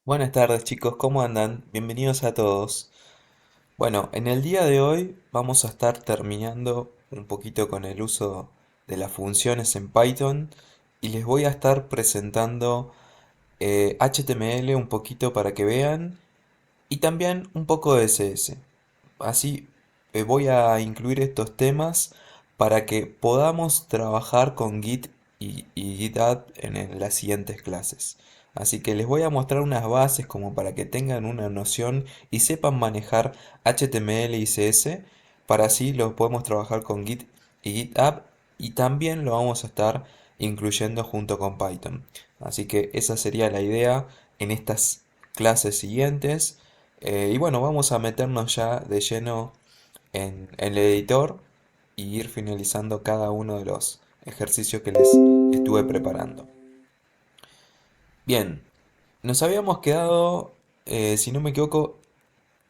Buenas tardes chicos, ¿cómo andan? Bienvenidos a todos. Bueno, en el día de hoy vamos a estar terminando un poquito con el uso de las funciones en Python y les voy a estar presentando HTML un poquito para que vean y también un poco de CSS. Así voy a incluir estos temas para que podamos trabajar con Git y GitHub en las siguientes clases. Así que les voy a mostrar unas bases como para que tengan una noción y sepan manejar HTML y CSS. Para así lo podemos trabajar con Git y GitHub y también lo vamos a estar incluyendo junto con Python. Así que esa sería la idea en estas clases siguientes. Y bueno, vamos a meternos ya de lleno en el editor y ir finalizando cada uno de los ejercicios que les estuve preparando. Bien, nos habíamos quedado, si no me equivoco,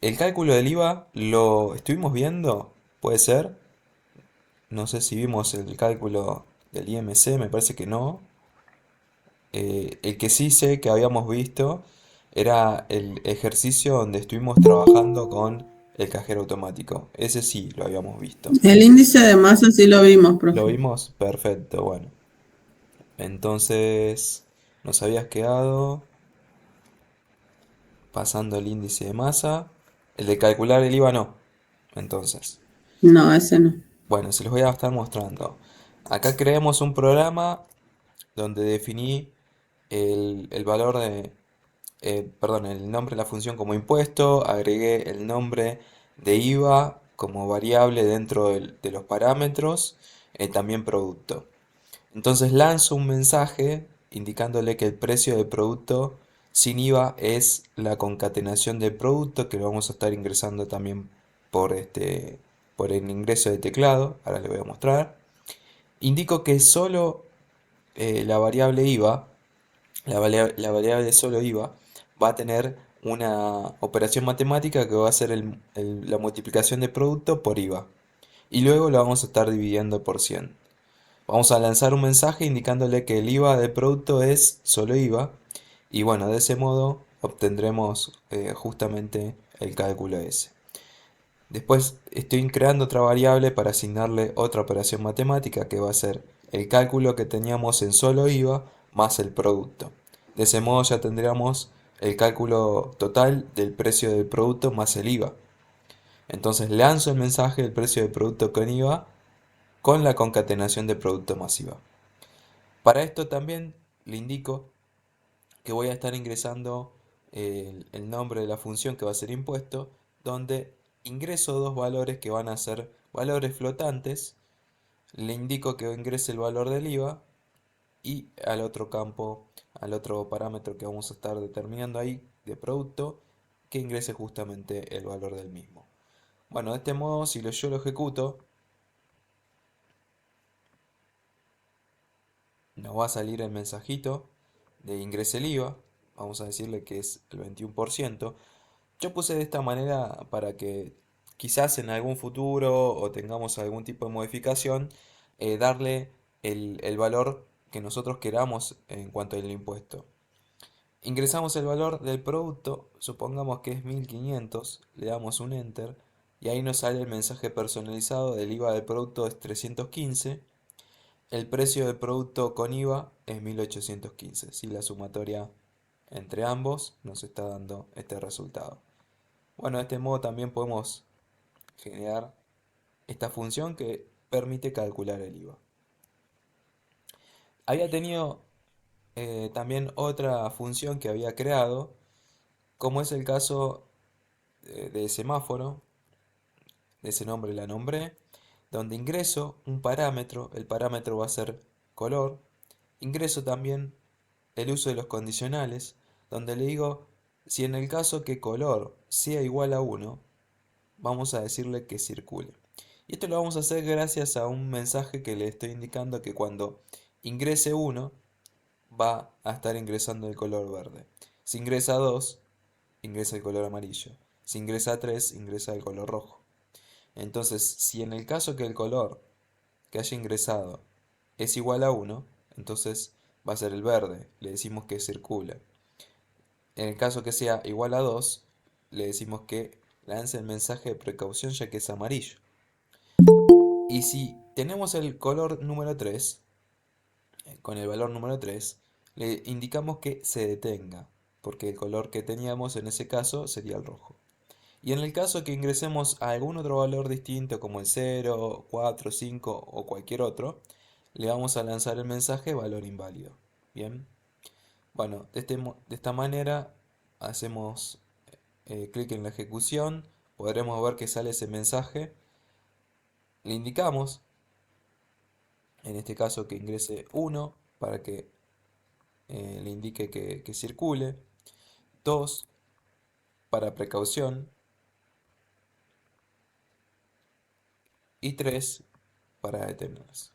el cálculo del IVA lo estuvimos viendo, puede ser. No sé si vimos el cálculo del IMC, me parece que no. El que sí sé que habíamos visto era el ejercicio donde estuvimos trabajando con el cajero automático. Ese sí lo habíamos visto. El índice de masa sí lo vimos, ¿Lo profe. vimos? Perfecto, bueno. Entonces nos habías quedado pasando el índice de masa. El de calcular el IVA no. Entonces, No, ese no. bueno, se los voy a estar mostrando. Acá creamos un programa donde definí el valor de, perdón, el nombre de la función como impuesto, agregué el nombre de IVA como variable dentro de los parámetros, también producto. Entonces lanzo un mensaje indicándole que el precio del producto sin IVA es la concatenación del producto que lo vamos a estar ingresando también por el ingreso de teclado. Ahora le voy a mostrar. Indico que solo la variable IVA la variable solo IVA va a tener una operación matemática que va a ser la multiplicación de producto por IVA. Y luego lo vamos a estar dividiendo por 100. Vamos a lanzar un mensaje indicándole que el IVA del producto es solo IVA. Y bueno, de ese modo obtendremos justamente el cálculo ese. Después estoy creando otra variable para asignarle otra operación matemática que va a ser el cálculo que teníamos en solo IVA más el producto. De ese modo ya tendríamos el cálculo total del precio del producto más el IVA. Entonces lanzo el mensaje del precio del producto con IVA con la concatenación de producto más IVA. Para esto también le indico que voy a estar ingresando el nombre de la función que va a ser impuesto, donde ingreso dos valores que van a ser valores flotantes, le indico que ingrese el valor del IVA y al otro campo, al otro parámetro que vamos a estar determinando ahí de producto, que ingrese justamente el valor del mismo. Bueno, de este modo, si yo lo ejecuto, nos va a salir el mensajito de ingrese el IVA. Vamos a decirle que es el 21%. Yo puse de esta manera para que quizás en algún futuro o tengamos algún tipo de modificación, darle el valor que nosotros queramos en cuanto al impuesto. Ingresamos el valor del producto, supongamos que es 1500, le damos un enter y ahí nos sale el mensaje personalizado del IVA del producto es 315, el precio del producto con IVA es 1815. Si la sumatoria entre ambos nos está dando este resultado. Bueno, de este modo también podemos generar esta función que permite calcular el IVA. Había tenido también otra función que había creado, como es el caso de semáforo, de ese nombre la nombré, donde ingreso un parámetro, el parámetro va a ser color, ingreso también el uso de los condicionales, donde le digo si en el caso que color sea igual a 1, vamos a decirle que circule. Y esto lo vamos a hacer gracias a un mensaje que le estoy indicando que cuando ingrese 1 va a estar ingresando el color verde. Si ingresa 2 ingresa el color amarillo. Si ingresa 3 ingresa el color rojo. Entonces, si en el caso que el color que haya ingresado es igual a 1, entonces va a ser el verde. Le decimos que circula. En el caso que sea igual a 2, le decimos que lance el mensaje de precaución ya que es amarillo. Y si tenemos el color número 3, con el valor número 3, le indicamos que se detenga, porque el color que teníamos en ese caso sería el rojo. Y en el caso que ingresemos a algún otro valor distinto como el 0, 4, 5 o cualquier otro, le vamos a lanzar el mensaje valor inválido. Bien, bueno, de esta manera hacemos clic en la ejecución, podremos ver que sale ese mensaje, le indicamos, en este caso que ingrese 1 para que le indique que circule, 2 para precaución y 3 para detenerse.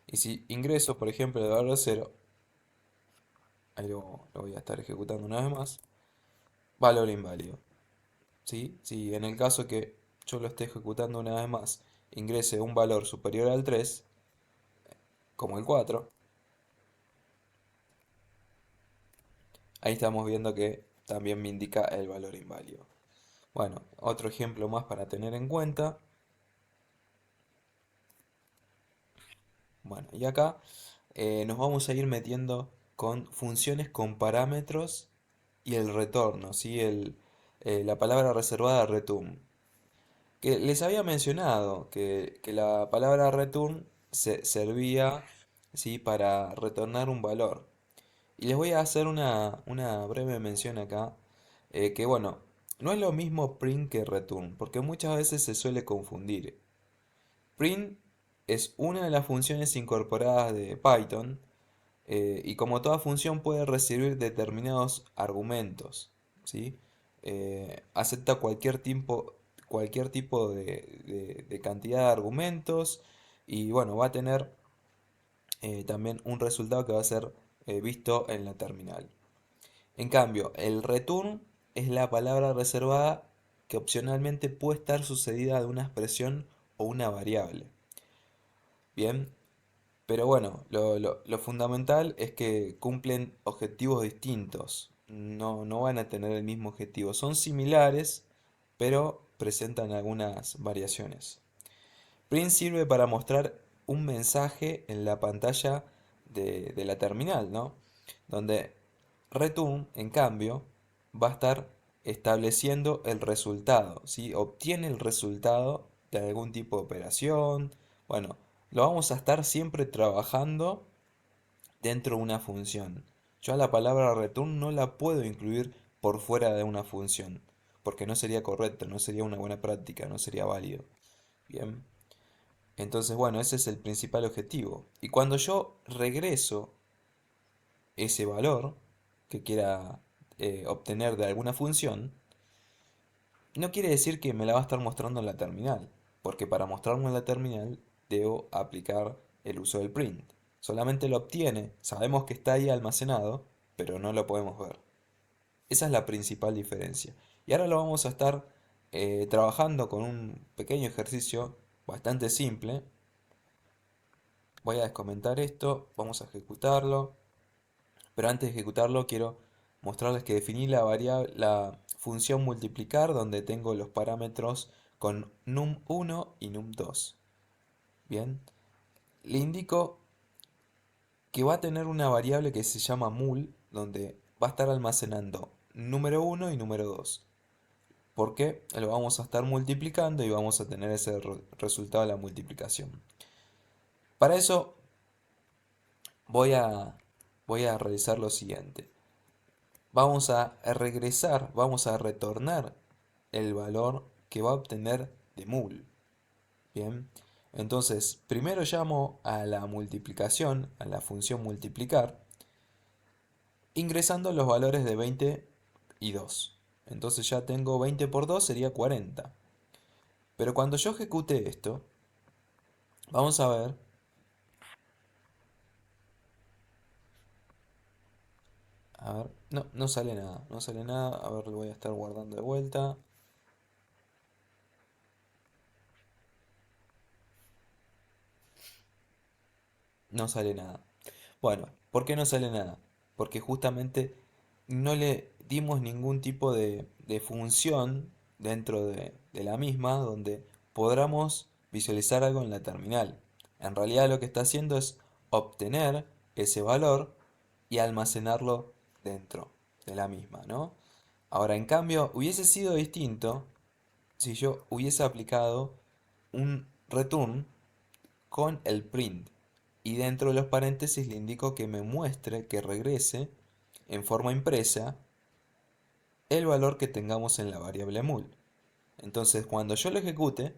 Y si ingreso, por ejemplo, el valor 0, ahí lo voy a estar ejecutando una vez más, valor inválido. ¿Sí? Si en el caso que yo lo esté ejecutando una vez más, ingrese un valor superior al 3, como el 4, ahí estamos viendo que también me indica el valor inválido. Bueno, otro ejemplo más para tener en cuenta. Bueno, y acá nos vamos a ir metiendo con funciones con parámetros y el retorno, ¿sí? La palabra reservada return. Que les había mencionado que la palabra return servía, ¿sí? Para retornar un valor. Y les voy a hacer una breve mención acá, que bueno, no es lo mismo print que return, porque muchas veces se suele confundir. Print es una de las funciones incorporadas de Python, y como toda función puede recibir determinados argumentos, ¿sí? Acepta cualquier tipo de cantidad de argumentos y bueno, va a tener también un resultado que va a ser visto en la terminal. En cambio, el return es la palabra reservada que opcionalmente puede estar sucedida de una expresión o una variable. Bien, pero bueno, lo fundamental es que cumplen objetivos distintos. No van a tener el mismo objetivo. Son similares, pero presentan algunas variaciones. Print sirve para mostrar un mensaje en la pantalla de la terminal, ¿no? Donde return, en cambio, va a estar estableciendo el resultado, ¿sí? Obtiene el resultado de algún tipo de operación. Bueno, lo vamos a estar siempre trabajando dentro de una función. Yo a la palabra return no la puedo incluir por fuera de una función, porque no sería correcto, no sería una buena práctica, no sería válido. Bien. Entonces, bueno, ese es el principal objetivo. Y cuando yo regreso ese valor que quiera obtener de alguna función, no quiere decir que me la va a estar mostrando en la terminal, porque para mostrarme en la terminal debo aplicar el uso del print. Solamente lo obtiene, sabemos que está ahí almacenado, pero no lo podemos ver. Esa es la principal diferencia. Y ahora lo vamos a estar trabajando con un pequeño ejercicio bastante simple. Voy a descomentar esto, vamos a ejecutarlo, pero antes de ejecutarlo quiero mostrarles que definí la función multiplicar donde tengo los parámetros con num1 y num2. Bien, le indico que va a tener una variable que se llama mul, donde va a estar almacenando número 1 y número 2. Porque lo vamos a estar multiplicando y vamos a tener ese resultado de la multiplicación. Para eso voy a, voy a realizar lo siguiente. Vamos a regresar, vamos a retornar el valor que va a obtener de mul. Bien, entonces primero llamo a la multiplicación, a la función multiplicar, ingresando los valores de 20 y 2. Entonces ya tengo 20 por 2 sería 40. Pero cuando yo ejecute esto, vamos a ver, a ver, no, no sale nada, no sale nada, a ver, lo voy a estar guardando de vuelta, no sale nada. Bueno, ¿por qué no sale nada? Porque justamente no le dimos ningún tipo de función dentro de la misma donde podamos visualizar algo en la terminal. En realidad lo que está haciendo es obtener ese valor y almacenarlo dentro de la misma, ¿no? Ahora, en cambio, hubiese sido distinto si yo hubiese aplicado un return con el print y dentro de los paréntesis le indico que me muestre, que regrese en forma impresa el valor que tengamos en la variable mul. Entonces, cuando yo lo ejecute,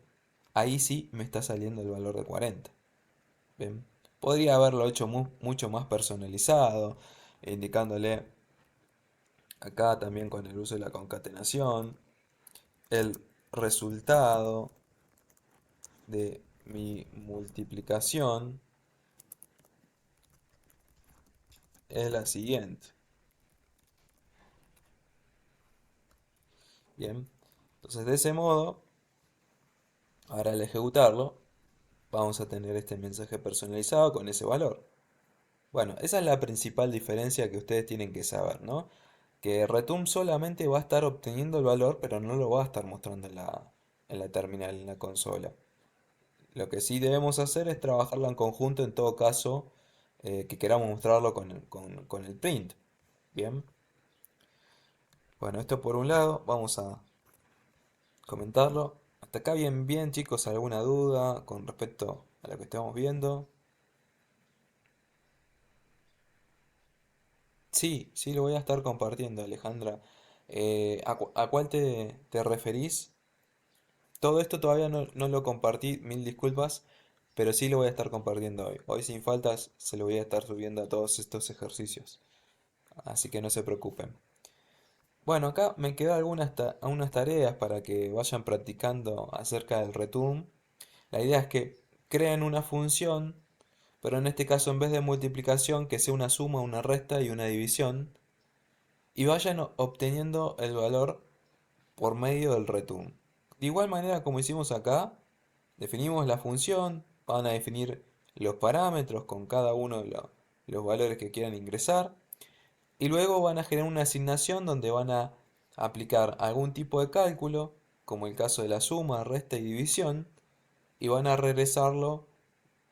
ahí sí me está saliendo el valor de 40. ¿Ven? Podría haberlo hecho mucho más personalizado, indicándole acá también con el uso de la concatenación, el resultado de mi multiplicación es la siguiente. Bien, entonces de ese modo, ahora al ejecutarlo, vamos a tener este mensaje personalizado con ese valor. Bueno, esa es la principal diferencia que ustedes tienen que saber, ¿no? Que Return solamente va a estar obteniendo el valor, pero no lo va a estar mostrando en la terminal, en la consola. Lo que sí debemos hacer es trabajarlo en conjunto en todo caso que queramos mostrarlo con el print. Bien, bueno, esto por un lado, vamos a comentarlo. Hasta acá bien chicos, ¿alguna duda con respecto a lo que estamos viendo? Sí, lo voy a estar compartiendo, Alejandra. ¿A cuál te referís? Todo esto todavía no lo compartí, mil disculpas, pero sí lo voy a estar compartiendo hoy. Hoy sin faltas se lo voy a estar subiendo a todos estos ejercicios, así que no se preocupen. Bueno, acá me quedan algunas tareas para que vayan practicando acerca del return. La idea es que creen una función, pero en este caso en vez de multiplicación, que sea una suma, una resta y una división, y vayan obteniendo el valor por medio del return. De igual manera como hicimos acá, definimos la función, van a definir los parámetros con cada uno de los valores que quieran ingresar, y luego van a generar una asignación donde van a aplicar algún tipo de cálculo, como el caso de la suma, resta y división, y van a regresarlo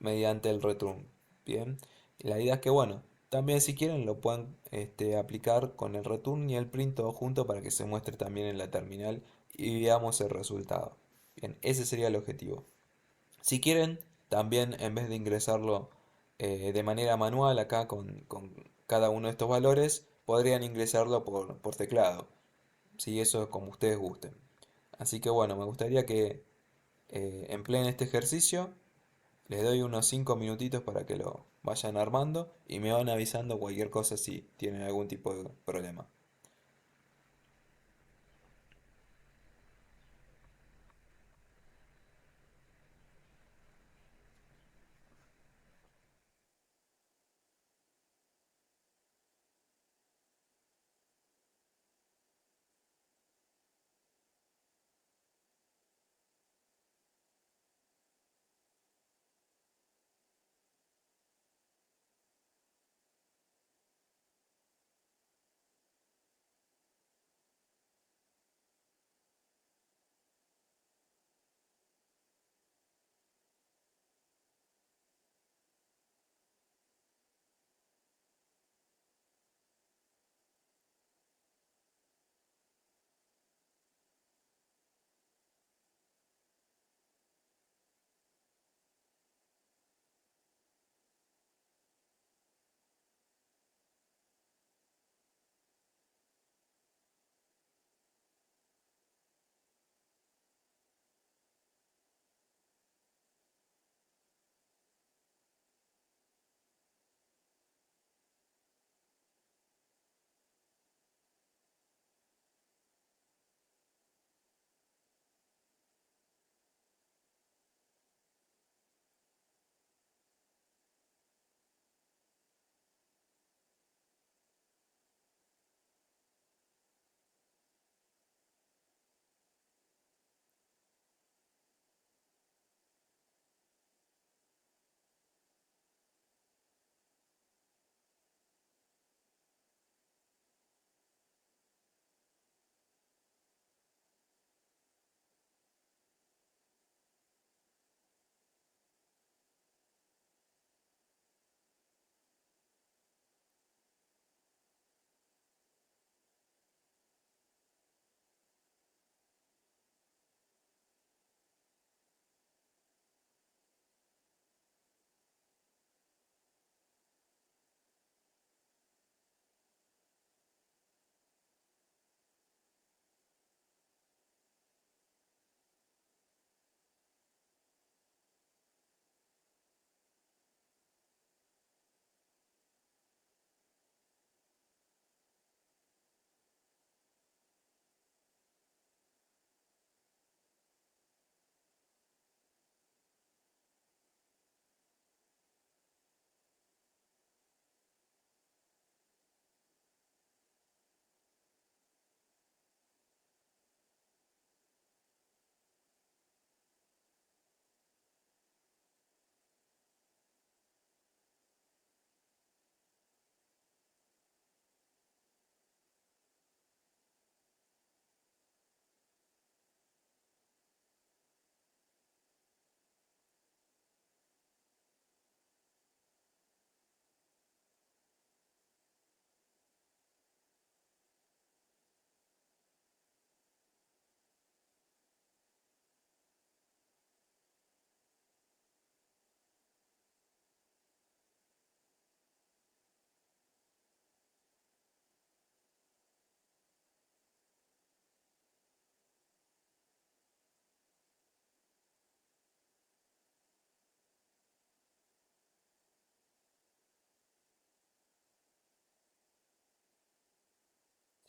mediante el return. Bien, la idea es que, bueno, también si quieren lo pueden aplicar con el return y el print todo junto para que se muestre también en la terminal y veamos el resultado. Bien, ese sería el objetivo. Si quieren, también en vez de ingresarlo de manera manual acá con cada uno de estos valores, podrían ingresarlo por teclado, si eso es como ustedes gusten. Así que bueno, me gustaría que empleen este ejercicio. Les doy unos 5 minutitos para que lo vayan armando y me van avisando cualquier cosa si tienen algún tipo de problema.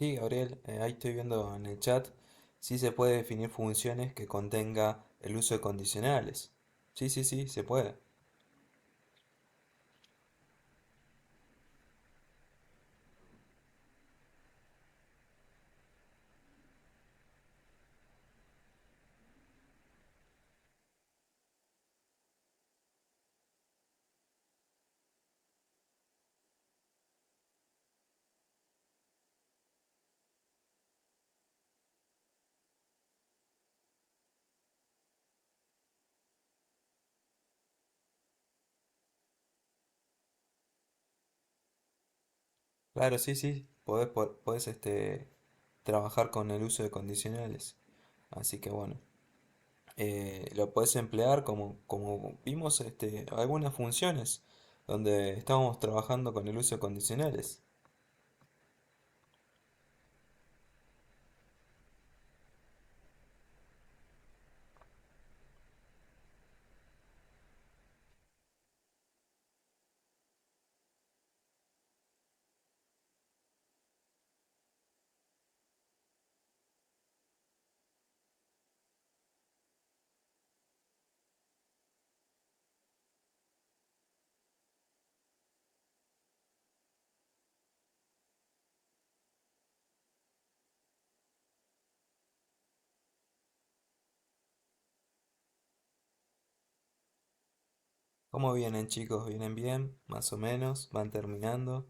Sí, Gabriel, ahí estoy viendo en el chat, sí se puede definir funciones que contenga el uso de condicionales. Sí, sí, sí, se puede. Claro, sí, sí, podés trabajar con el uso de condicionales. Así que bueno, lo podés emplear como vimos algunas funciones donde estábamos trabajando con el uso de condicionales. ¿Cómo vienen chicos? ¿Vienen bien? ¿Más o menos? ¿Van terminando?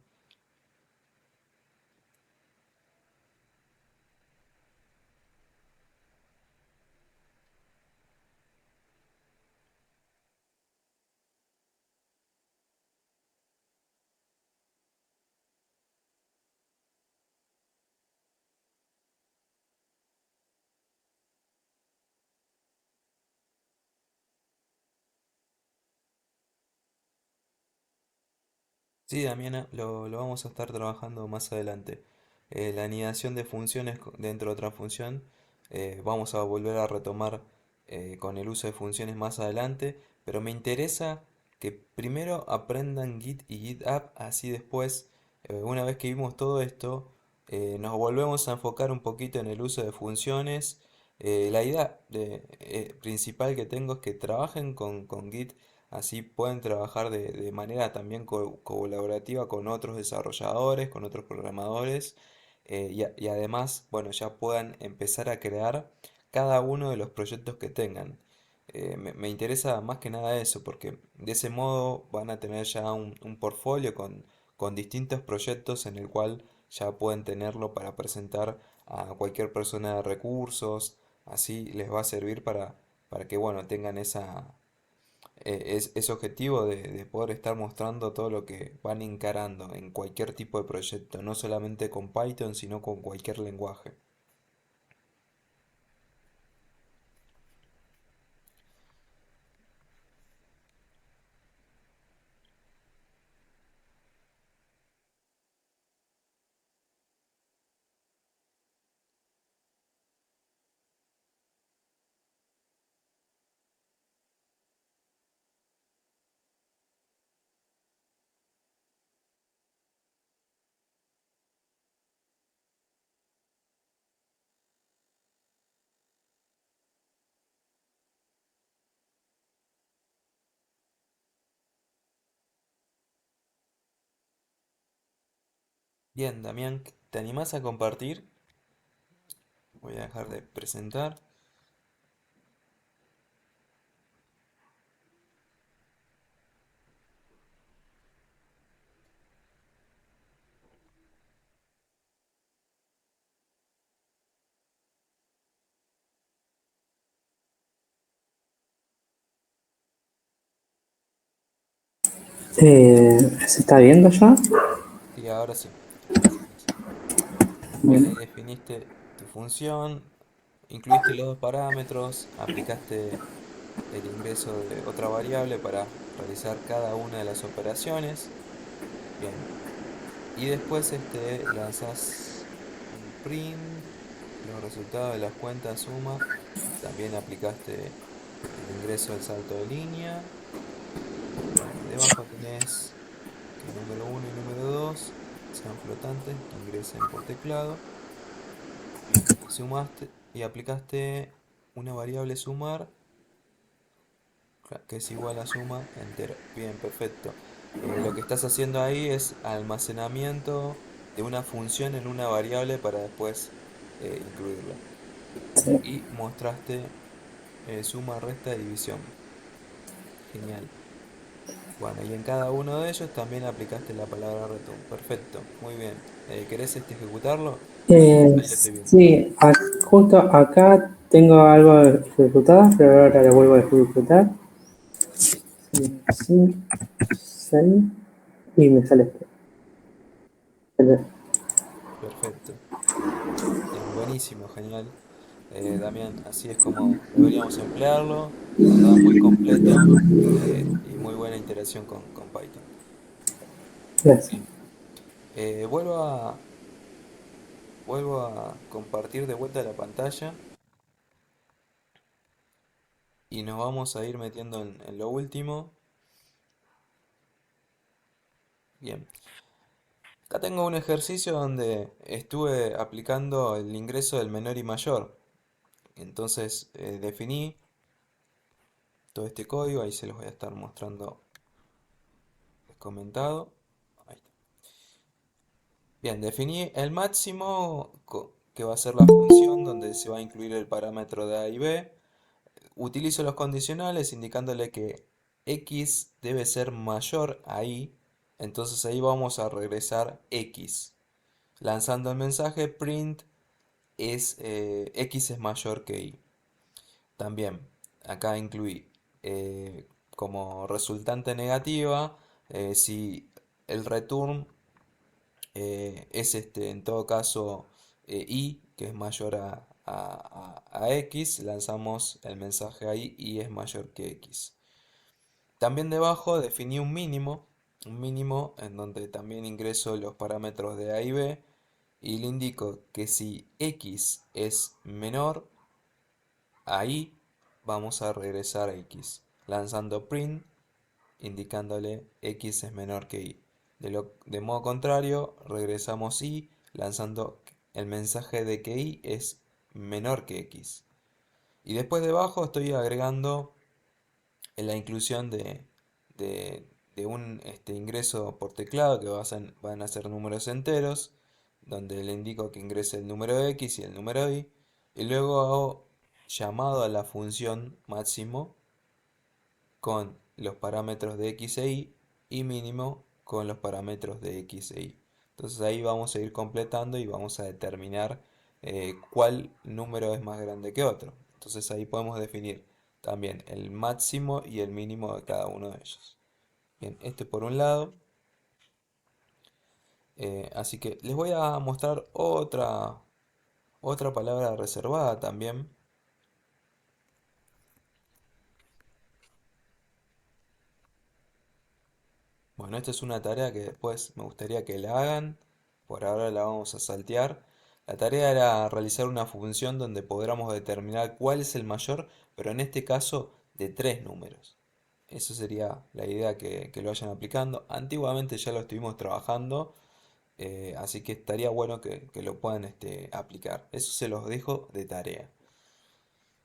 Sí, Damiana, lo vamos a estar trabajando más adelante. La anidación de funciones dentro de otra función, vamos a volver a retomar con el uso de funciones más adelante, pero me interesa que primero aprendan Git y GitHub, así después, una vez que vimos todo esto, nos volvemos a enfocar un poquito en el uso de funciones. La idea principal que tengo es que trabajen con Git. Así pueden trabajar de manera también colaborativa con otros desarrolladores, con otros programadores, y además, bueno, ya puedan empezar a crear cada uno de los proyectos que tengan. Me interesa más que nada eso, porque de ese modo van a tener ya un portfolio con distintos proyectos en el cual ya pueden tenerlo para presentar a cualquier persona de recursos. Así les va a servir para que, bueno, tengan ese objetivo de poder estar mostrando todo lo que van encarando en cualquier tipo de proyecto, no solamente con Python, sino con cualquier lenguaje. Bien, Damián, ¿te animás a compartir? Voy a dejar de presentar. ¿Se está viendo ya? Sí, ahora sí, ahora sí, ahora sí. Bien, ahí Bien. definiste tu función, incluiste los dos parámetros, aplicaste el ingreso de otra variable para realizar cada una de las operaciones. Bien, y después lanzas un print, los resultados de las cuentas suma. También aplicaste el ingreso del salto de línea. Bueno, y debajo tenés que número uno y número 2 sean flotantes, que ingresen por teclado. y sumaste y aplicaste una variable sumar que es igual a suma entero. Bien, perfecto. Lo que estás haciendo ahí es almacenamiento de una función en una variable para después incluirla. Sí. Y mostraste suma, resta, división. Genial. Bueno, y en cada uno de ellos también aplicaste la palabra return. Perfecto, muy bien. ¿Querés ejecutarlo? Ahí lo estoy viendo. Sí, justo acá tengo algo ejecutado, pero ahora lo vuelvo a ejecutar. Sí, sí, sí, y me sale este. Perfecto. Bien, buenísimo, genial. Damián, así es como deberíamos emplearlo. La verdad, muy completo y muy buena interacción con Python. Gracias. Bien. Eh, vuelvo a, vuelvo a compartir de vuelta la pantalla y nos vamos a ir metiendo en lo último. Bien. Acá tengo un ejercicio donde estuve aplicando el ingreso del menor y mayor. Entonces definí todo este código, ahí se los voy a estar mostrando comentado. Ahí está. Bien, definí el máximo que va a ser la función donde se va a incluir el parámetro de A y B. Utilizo los condicionales indicándole que X debe ser mayor a Y. Entonces ahí vamos a regresar X. Lanzando el mensaje print X es mayor que Y. También acá incluí como resultante negativa si el return es en todo caso y, que es mayor a x, lanzamos el mensaje ahí y es mayor que x. También debajo definí un mínimo en donde también ingreso los parámetros de a y b y le indico que si x es menor a y, vamos a regresar a x, lanzando print indicándole x es menor que y. De modo contrario, regresamos y lanzando el mensaje de que y es menor que x. Y después debajo estoy agregando la inclusión de un ingreso por teclado que van a ser números enteros, donde le indico que ingrese el número x y el número y, y luego hago llamado a la función máximo con los parámetros de x e y mínimo con los parámetros de x e y. Entonces ahí vamos a ir completando y vamos a determinar cuál número es más grande que otro. Entonces ahí podemos definir también el máximo y el mínimo de cada uno de ellos. Bien, este por un lado. Así que les voy a mostrar otra palabra reservada también. Bueno, esta es una tarea que después me gustaría que la hagan. Por ahora la vamos a saltear. La tarea era realizar una función donde podamos determinar cuál es el mayor, pero en este caso de tres números. Eso sería la idea que lo vayan aplicando. Antiguamente ya lo estuvimos trabajando, así que estaría bueno que lo puedan aplicar. Eso se los dejo de tarea.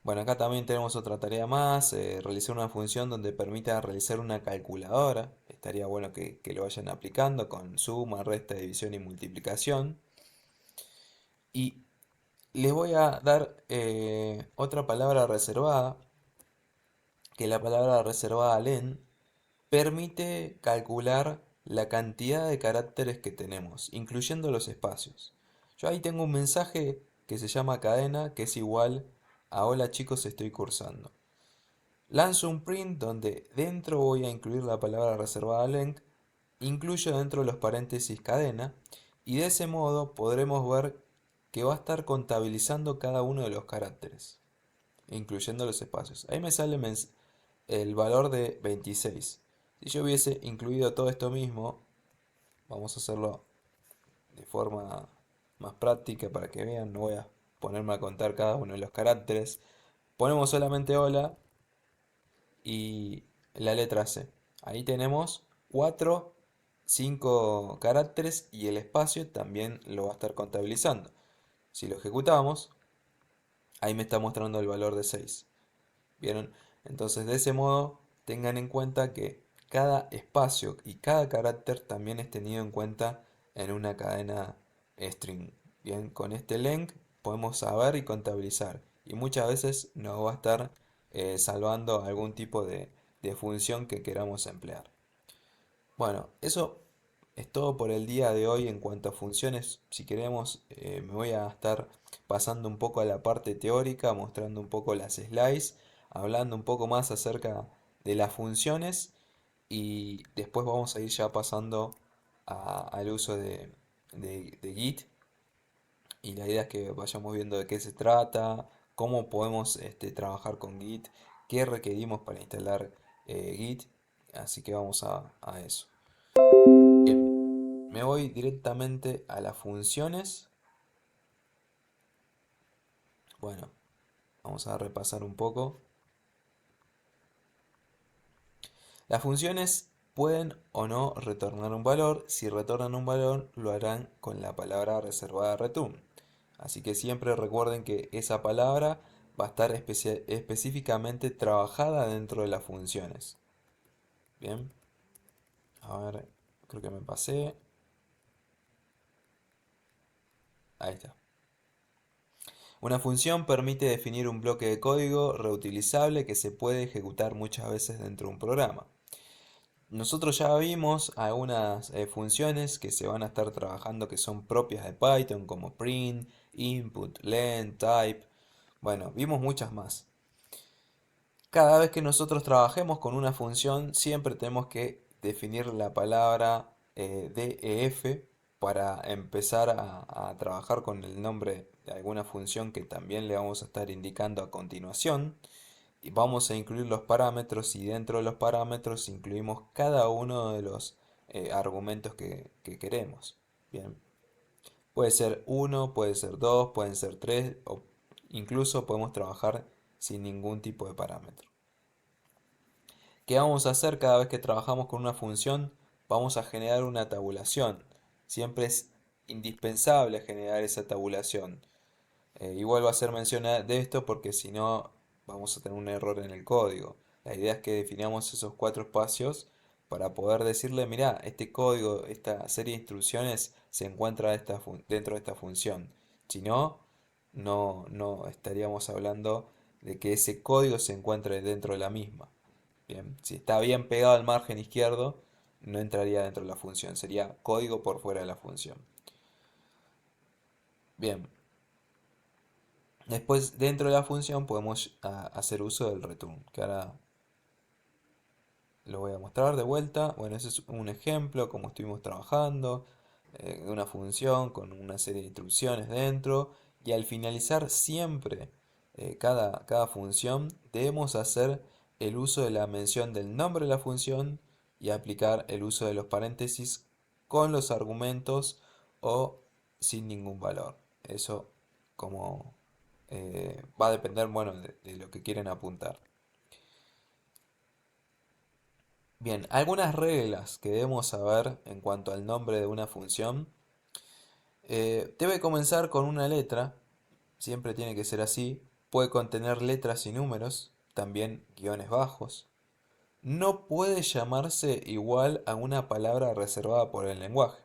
Bueno, acá también tenemos otra tarea más, realizar una función donde permita realizar una calculadora. Estaría bueno que lo vayan aplicando con suma, resta, división y multiplicación. Y les voy a dar otra palabra reservada, que la palabra reservada len permite calcular la cantidad de caracteres que tenemos, incluyendo los espacios. Yo ahí tengo un mensaje que se llama cadena, que es igual a hola chicos, estoy cursando. Lanzo un print donde dentro voy a incluir la palabra reservada length, incluyo dentro de los paréntesis cadena, y de ese modo podremos ver que va a estar contabilizando cada uno de los caracteres, incluyendo los espacios. Ahí me sale el valor de 26. Si yo hubiese incluido todo esto mismo, vamos a hacerlo de forma más práctica para que vean, no voy a ponerme a contar cada uno de los caracteres. Ponemos solamente hola y la letra C. Ahí tenemos 4, 5 caracteres y el espacio también lo va a estar contabilizando. Si lo ejecutamos, ahí me está mostrando el valor de 6. ¿Vieron? Entonces, de ese modo, tengan en cuenta que cada espacio y cada carácter también es tenido en cuenta en una cadena string. Bien, con este length podemos saber y contabilizar. Y muchas veces nos va a estar salvando algún tipo de función que queramos emplear. Bueno, eso es todo por el día de hoy en cuanto a funciones. Si queremos, me voy a estar pasando un poco a la parte teórica, mostrando un poco las slides, hablando un poco más acerca de las funciones y después vamos a ir ya pasando al uso de Git y la idea es que vayamos viendo de qué se trata, cómo podemos trabajar con Git, qué requerimos para instalar Git. Así que vamos a eso. Bien, me voy directamente a las funciones. Bueno, vamos a repasar un poco. Las funciones pueden o no retornar un valor. Si retornan un valor, lo harán con la palabra reservada return. Así que siempre recuerden que esa palabra va a estar específicamente trabajada dentro de las funciones. Bien, a ver, creo que me pasé. Ahí está. Una función permite definir un bloque de código reutilizable que se puede ejecutar muchas veces dentro de un programa. Nosotros ya vimos algunas funciones que se van a estar trabajando que son propias de Python, como print, input, len, type. Bueno, vimos muchas más. Cada vez que nosotros trabajemos con una función, siempre tenemos que definir la palabra def para empezar a trabajar con el nombre de alguna función que también le vamos a estar indicando a continuación. Y vamos a incluir los parámetros y dentro de los parámetros incluimos cada uno de los argumentos que queremos. Bien, puede ser uno, puede ser dos, pueden ser tres o incluso podemos trabajar sin ningún tipo de parámetro. ¿Qué vamos a hacer cada vez que trabajamos con una función? Vamos a generar una tabulación. Siempre es indispensable generar esa tabulación. Igual va a hacer mención de esto porque si no vamos a tener un error en el código. La idea es que definamos esos cuatro espacios para poder decirle, mira, este código, esta serie de instrucciones se encuentra dentro de esta función. Si no, no estaríamos hablando de que ese código se encuentre dentro de la misma. Bien, si está bien pegado al margen izquierdo, no entraría dentro de la función, sería código por fuera de la función. Bien, después dentro de la función podemos hacer uso del return, que ahora lo voy a mostrar de vuelta. Bueno, ese es un ejemplo, como estuvimos trabajando, de una función con una serie de instrucciones dentro. Y al finalizar siempre cada función, debemos hacer el uso de la mención del nombre de la función y aplicar el uso de los paréntesis con los argumentos o sin ningún valor. Eso como va a depender, bueno, de lo que quieren apuntar. Bien, algunas reglas que debemos saber en cuanto al nombre de una función. Debe comenzar con una letra, siempre tiene que ser así. Puede contener letras y números, también guiones bajos. No puede llamarse igual a una palabra reservada por el lenguaje.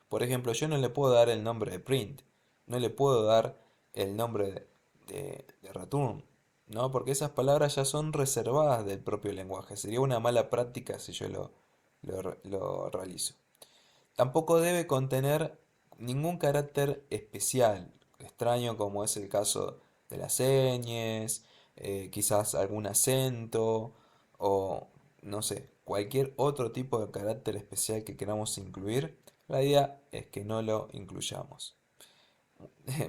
Por ejemplo, yo no le puedo dar el nombre de print, no le puedo dar el nombre de return, ¿no? Porque esas palabras ya son reservadas del propio lenguaje. Sería una mala práctica si yo lo realizo. Tampoco debe contener ningún carácter especial, extraño como es el caso de las señas, quizás algún acento o no sé, cualquier otro tipo de carácter especial que queramos incluir. La idea es que no lo incluyamos.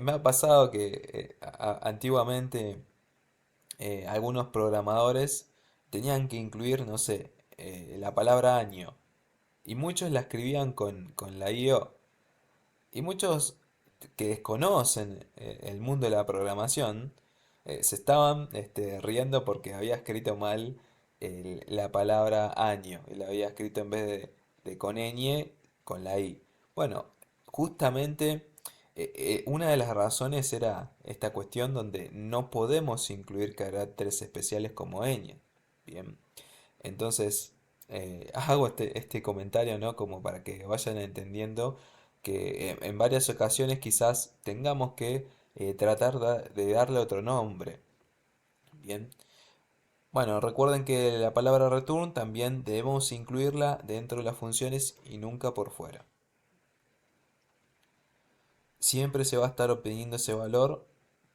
Me ha pasado que antiguamente algunos programadores tenían que incluir, no sé, la palabra año y muchos la escribían con la IO. Y muchos que desconocen el mundo de la programación se estaban riendo porque había escrito mal la palabra año. Y la había escrito en vez de con ñ, con la I. Bueno, justamente Una de las razones era esta cuestión donde no podemos incluir caracteres especiales como ñ. Bien, entonces hago este comentario, ¿no? Como para que vayan entendiendo que en varias ocasiones quizás tengamos que tratar de darle otro nombre. Bien, bueno, recuerden que la palabra return también debemos incluirla dentro de las funciones y nunca por fuera. Siempre se va a estar obteniendo ese valor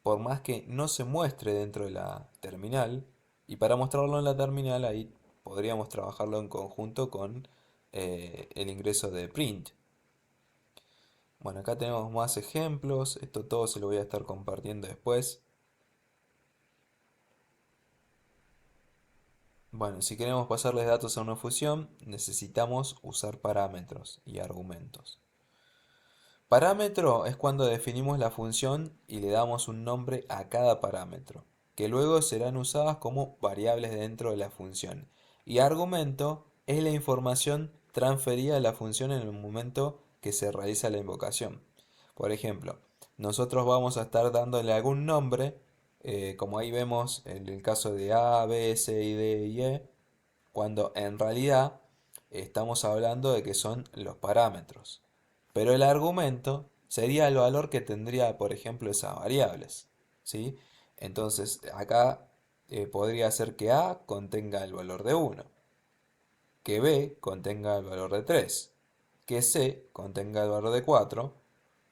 por más que no se muestre dentro de la terminal. Y para mostrarlo en la terminal ahí podríamos trabajarlo en conjunto con el ingreso de print. Bueno, acá tenemos más ejemplos. Esto todo se lo voy a estar compartiendo después. Bueno, si queremos pasarles datos a una función, necesitamos usar parámetros y argumentos. Parámetro es cuando definimos la función y le damos un nombre a cada parámetro, que luego serán usadas como variables dentro de la función. Y argumento es la información transferida a la función en el momento que se realiza la invocación. Por ejemplo, nosotros vamos a estar dándole algún nombre, como ahí vemos en el caso de A, B, C, D y E, cuando en realidad estamos hablando de que son los parámetros. Pero el argumento sería el valor que tendría, por ejemplo, esas variables. ¿Sí? Entonces, acá podría ser que A contenga el valor de 1, que B contenga el valor de 3, que C contenga el valor de 4,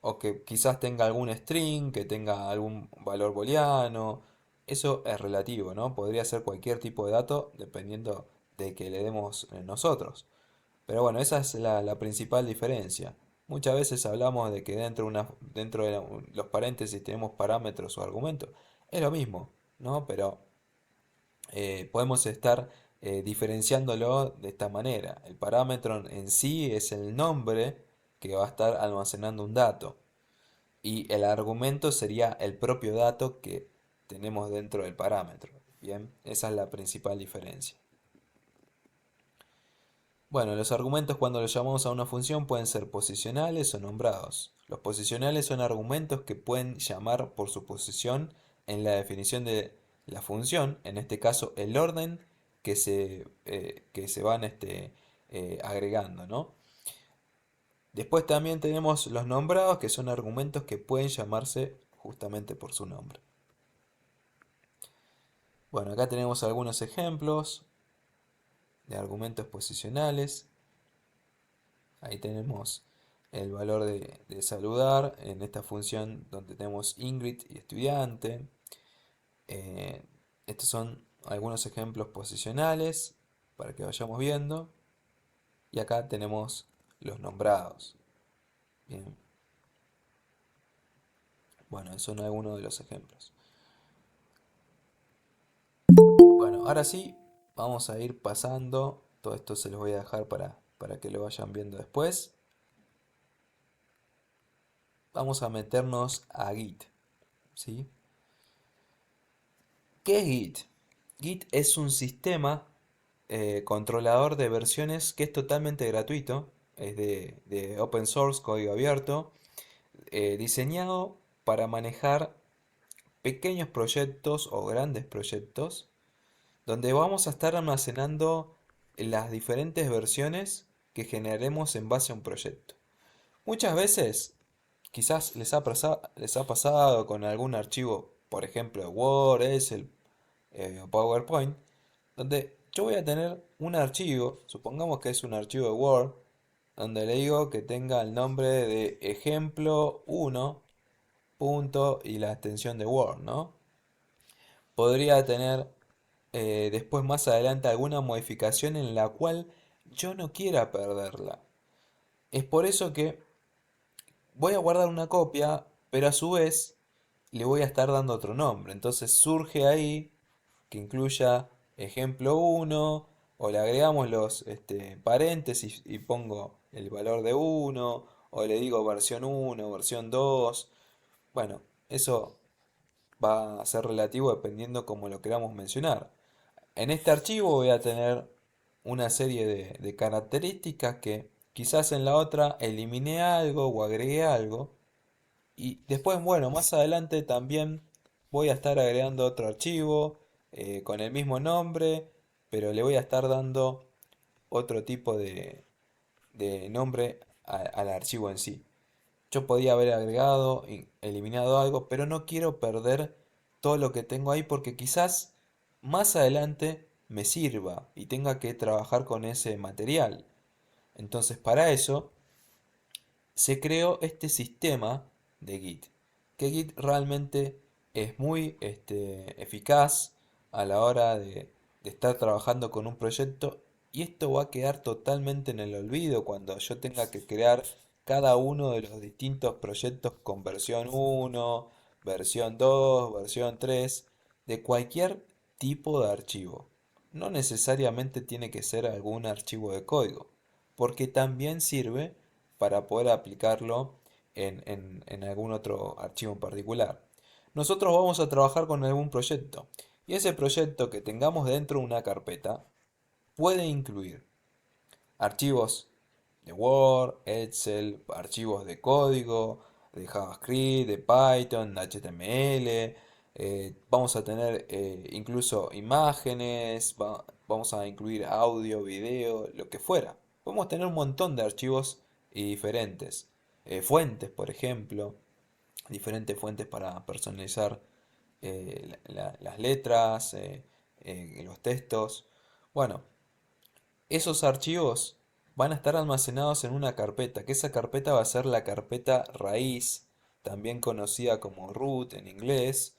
o que quizás tenga algún string, que tenga algún valor booleano. Eso es relativo, ¿no? Podría ser cualquier tipo de dato dependiendo de que le demos nosotros. Pero bueno, esa es la principal diferencia. Muchas veces hablamos de que dentro de los paréntesis tenemos parámetros o argumentos. Es lo mismo, ¿no? Pero podemos estar diferenciándolo de esta manera. El parámetro en sí es el nombre que va a estar almacenando un dato. Y el argumento sería el propio dato que tenemos dentro del parámetro. Bien, esa es la principal diferencia. Bueno, los argumentos cuando los llamamos a una función pueden ser posicionales o nombrados. Los posicionales son argumentos que pueden llamar por su posición en la definición de la función, en este caso el orden que se van agregando, ¿no? Después también tenemos los nombrados, que son argumentos que pueden llamarse justamente por su nombre. Bueno, acá tenemos algunos ejemplos de argumentos posicionales. Ahí tenemos el valor de saludar en esta función donde tenemos Ingrid y estudiante. Eh, Estos son algunos ejemplos posicionales para que vayamos viendo. Y acá tenemos los nombrados. Bien. Bueno, esos son algunos de los ejemplos. Bueno, ahora sí, vamos a ir pasando. Todo esto se los voy a dejar para que lo vayan viendo después. Vamos a meternos a Git, ¿sí? ¿Qué es Git? Git es un sistema controlador de versiones que es totalmente gratuito, es de open source, código abierto, diseñado para manejar pequeños proyectos o grandes proyectos, donde vamos a estar almacenando las diferentes versiones que generemos en base a un proyecto. Muchas veces, quizás les ha pasado con algún archivo, por ejemplo, Word, Excel o PowerPoint, donde yo voy a tener un archivo, supongamos que es un archivo de Word, donde le digo que tenga el nombre de ejemplo 1 punto y la extensión de Word, ¿no? Podría tener después más adelante alguna modificación en la cual yo no quiera perderla. Es por eso que voy a guardar una copia, pero a su vez le voy a estar dando otro nombre. Entonces surge ahí que incluya ejemplo 1 o le agregamos los paréntesis y pongo el valor de 1 o le digo versión 1, versión 2. Bueno, eso va a ser relativo dependiendo como lo queramos mencionar. En este archivo voy a tener una serie de características que quizás en la otra eliminé algo o agregué algo. Y después, bueno, más adelante también voy a estar agregando otro archivo con el mismo nombre, pero le voy a estar dando otro tipo de nombre al archivo en sí. Yo podía haber agregado y eliminado algo, pero no quiero perder todo lo que tengo ahí porque quizás más adelante me sirva y tenga que trabajar con ese material. Entonces, para eso se creó este sistema de Git, que Git realmente es muy eficaz a la hora de estar trabajando con un proyecto, y esto va a quedar totalmente en el olvido cuando yo tenga que crear cada uno de los distintos proyectos con versión uno, versión 2, versión 3, de cualquier tipo de archivo. No necesariamente tiene que ser algún archivo de código, porque también sirve para poder aplicarlo en algún otro archivo en particular. Nosotros vamos a trabajar con algún proyecto, y ese proyecto que tengamos dentro de una carpeta puede incluir archivos de Word, Excel, archivos de código, de JavaScript, de Python, de HTML. Vamos a tener incluso imágenes, vamos a incluir audio, video, lo que fuera. Podemos tener un montón de archivos y diferentes. Fuentes, por ejemplo, diferentes fuentes para personalizar las letras, los textos. Bueno, esos archivos van a estar almacenados en una carpeta, que esa carpeta va a ser la carpeta raíz, también conocida como root en inglés,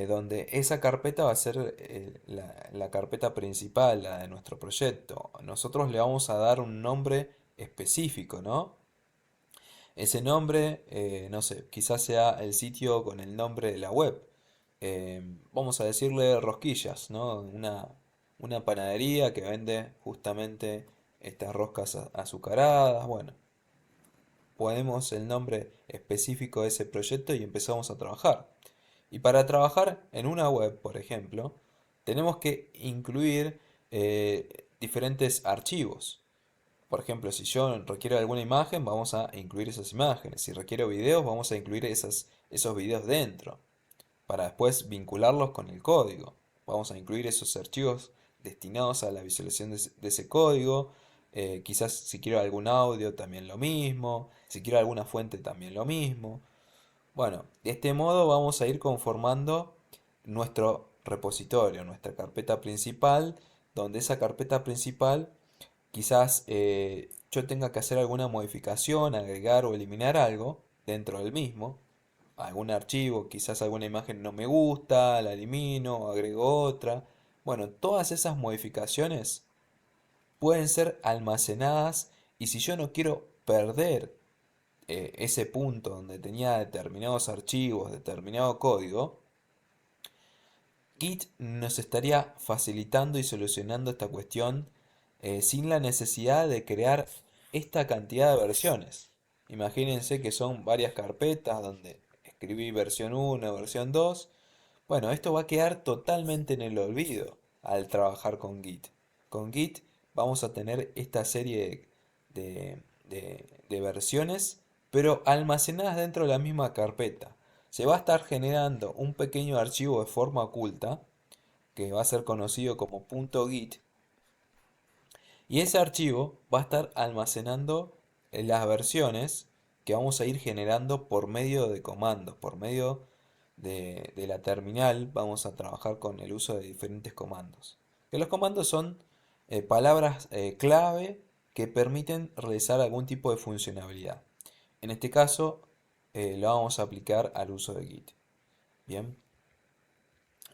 donde esa carpeta va a ser la carpeta principal, la de nuestro proyecto. Nosotros le vamos a dar un nombre específico, ¿no? Ese nombre, no sé, quizás sea el sitio con el nombre de la web. Vamos a decirle Rosquillas, ¿no? Una panadería que vende justamente estas roscas azucaradas. Bueno, ponemos el nombre específico de ese proyecto y empezamos a trabajar. Y para trabajar en una web, por ejemplo, tenemos que incluir diferentes archivos. Por ejemplo, si yo requiero alguna imagen, vamos a incluir esas imágenes. Si requiero videos, vamos a incluir esos videos dentro, para después vincularlos con el código. Vamos a incluir esos archivos destinados a la visualización de ese código. Quizás si quiero algún audio, también lo mismo. Si quiero alguna fuente, también lo mismo. Bueno, de este modo vamos a ir conformando nuestro repositorio, nuestra carpeta principal, donde esa carpeta principal quizás yo tenga que hacer alguna modificación, agregar o eliminar algo dentro del mismo, algún archivo, quizás alguna imagen no me gusta, la elimino, agrego otra. Bueno, todas esas modificaciones pueden ser almacenadas, y si yo no quiero perder ese punto donde tenía determinados archivos, determinado código, Git nos estaría facilitando y solucionando esta cuestión sin la necesidad de crear esta cantidad de versiones. Imagínense que son varias carpetas donde escribí versión uno, versión 2. Bueno, esto va a quedar totalmente en el olvido al trabajar con Git. Con Git vamos a tener esta serie de versiones, pero almacenadas dentro de la misma carpeta. Se va a estar generando un pequeño archivo de forma oculta, que va a ser conocido como .git, y ese archivo va a estar almacenando las versiones que vamos a ir generando por medio de comandos, por medio de la terminal. Vamos a trabajar con el uso de diferentes comandos. Que los comandos son palabras clave que permiten realizar algún tipo de funcionalidad. En este caso, lo vamos a aplicar al uso de Git. Bien,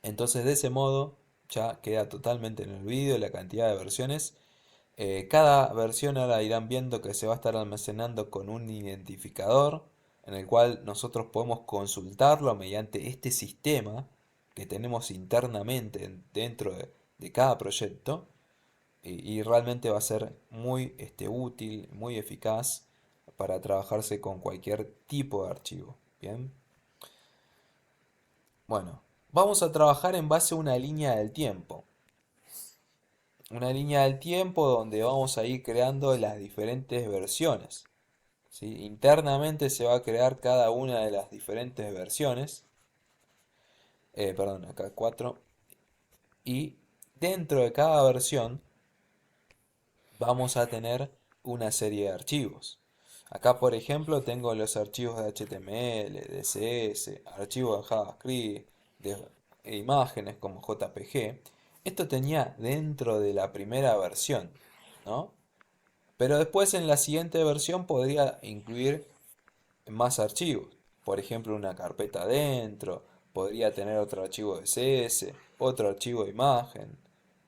entonces de ese modo ya queda totalmente en el olvido la cantidad de versiones. Cada versión ahora irán viendo que se va a estar almacenando con un identificador en el cual nosotros podemos consultarlo mediante este sistema que tenemos internamente dentro de cada proyecto, y realmente va a ser muy útil, muy eficaz para trabajarse con cualquier tipo de archivo. Bien, bueno, vamos a trabajar en base a una línea del tiempo. Una línea del tiempo donde vamos a ir creando las diferentes versiones. ¿sí? Internamente se va a crear cada una de las diferentes versiones. Perdón, acá 4. Y dentro de cada versión vamos a tener una serie de archivos. Acá, por ejemplo, tengo los archivos de HTML, de CSS, archivos de JavaScript, de imágenes como JPG. Esto tenía dentro de la primera versión, ¿no? Pero después en la siguiente versión podría incluir más archivos. Por ejemplo, una carpeta dentro, podría tener otro archivo de CSS, otro archivo de imagen.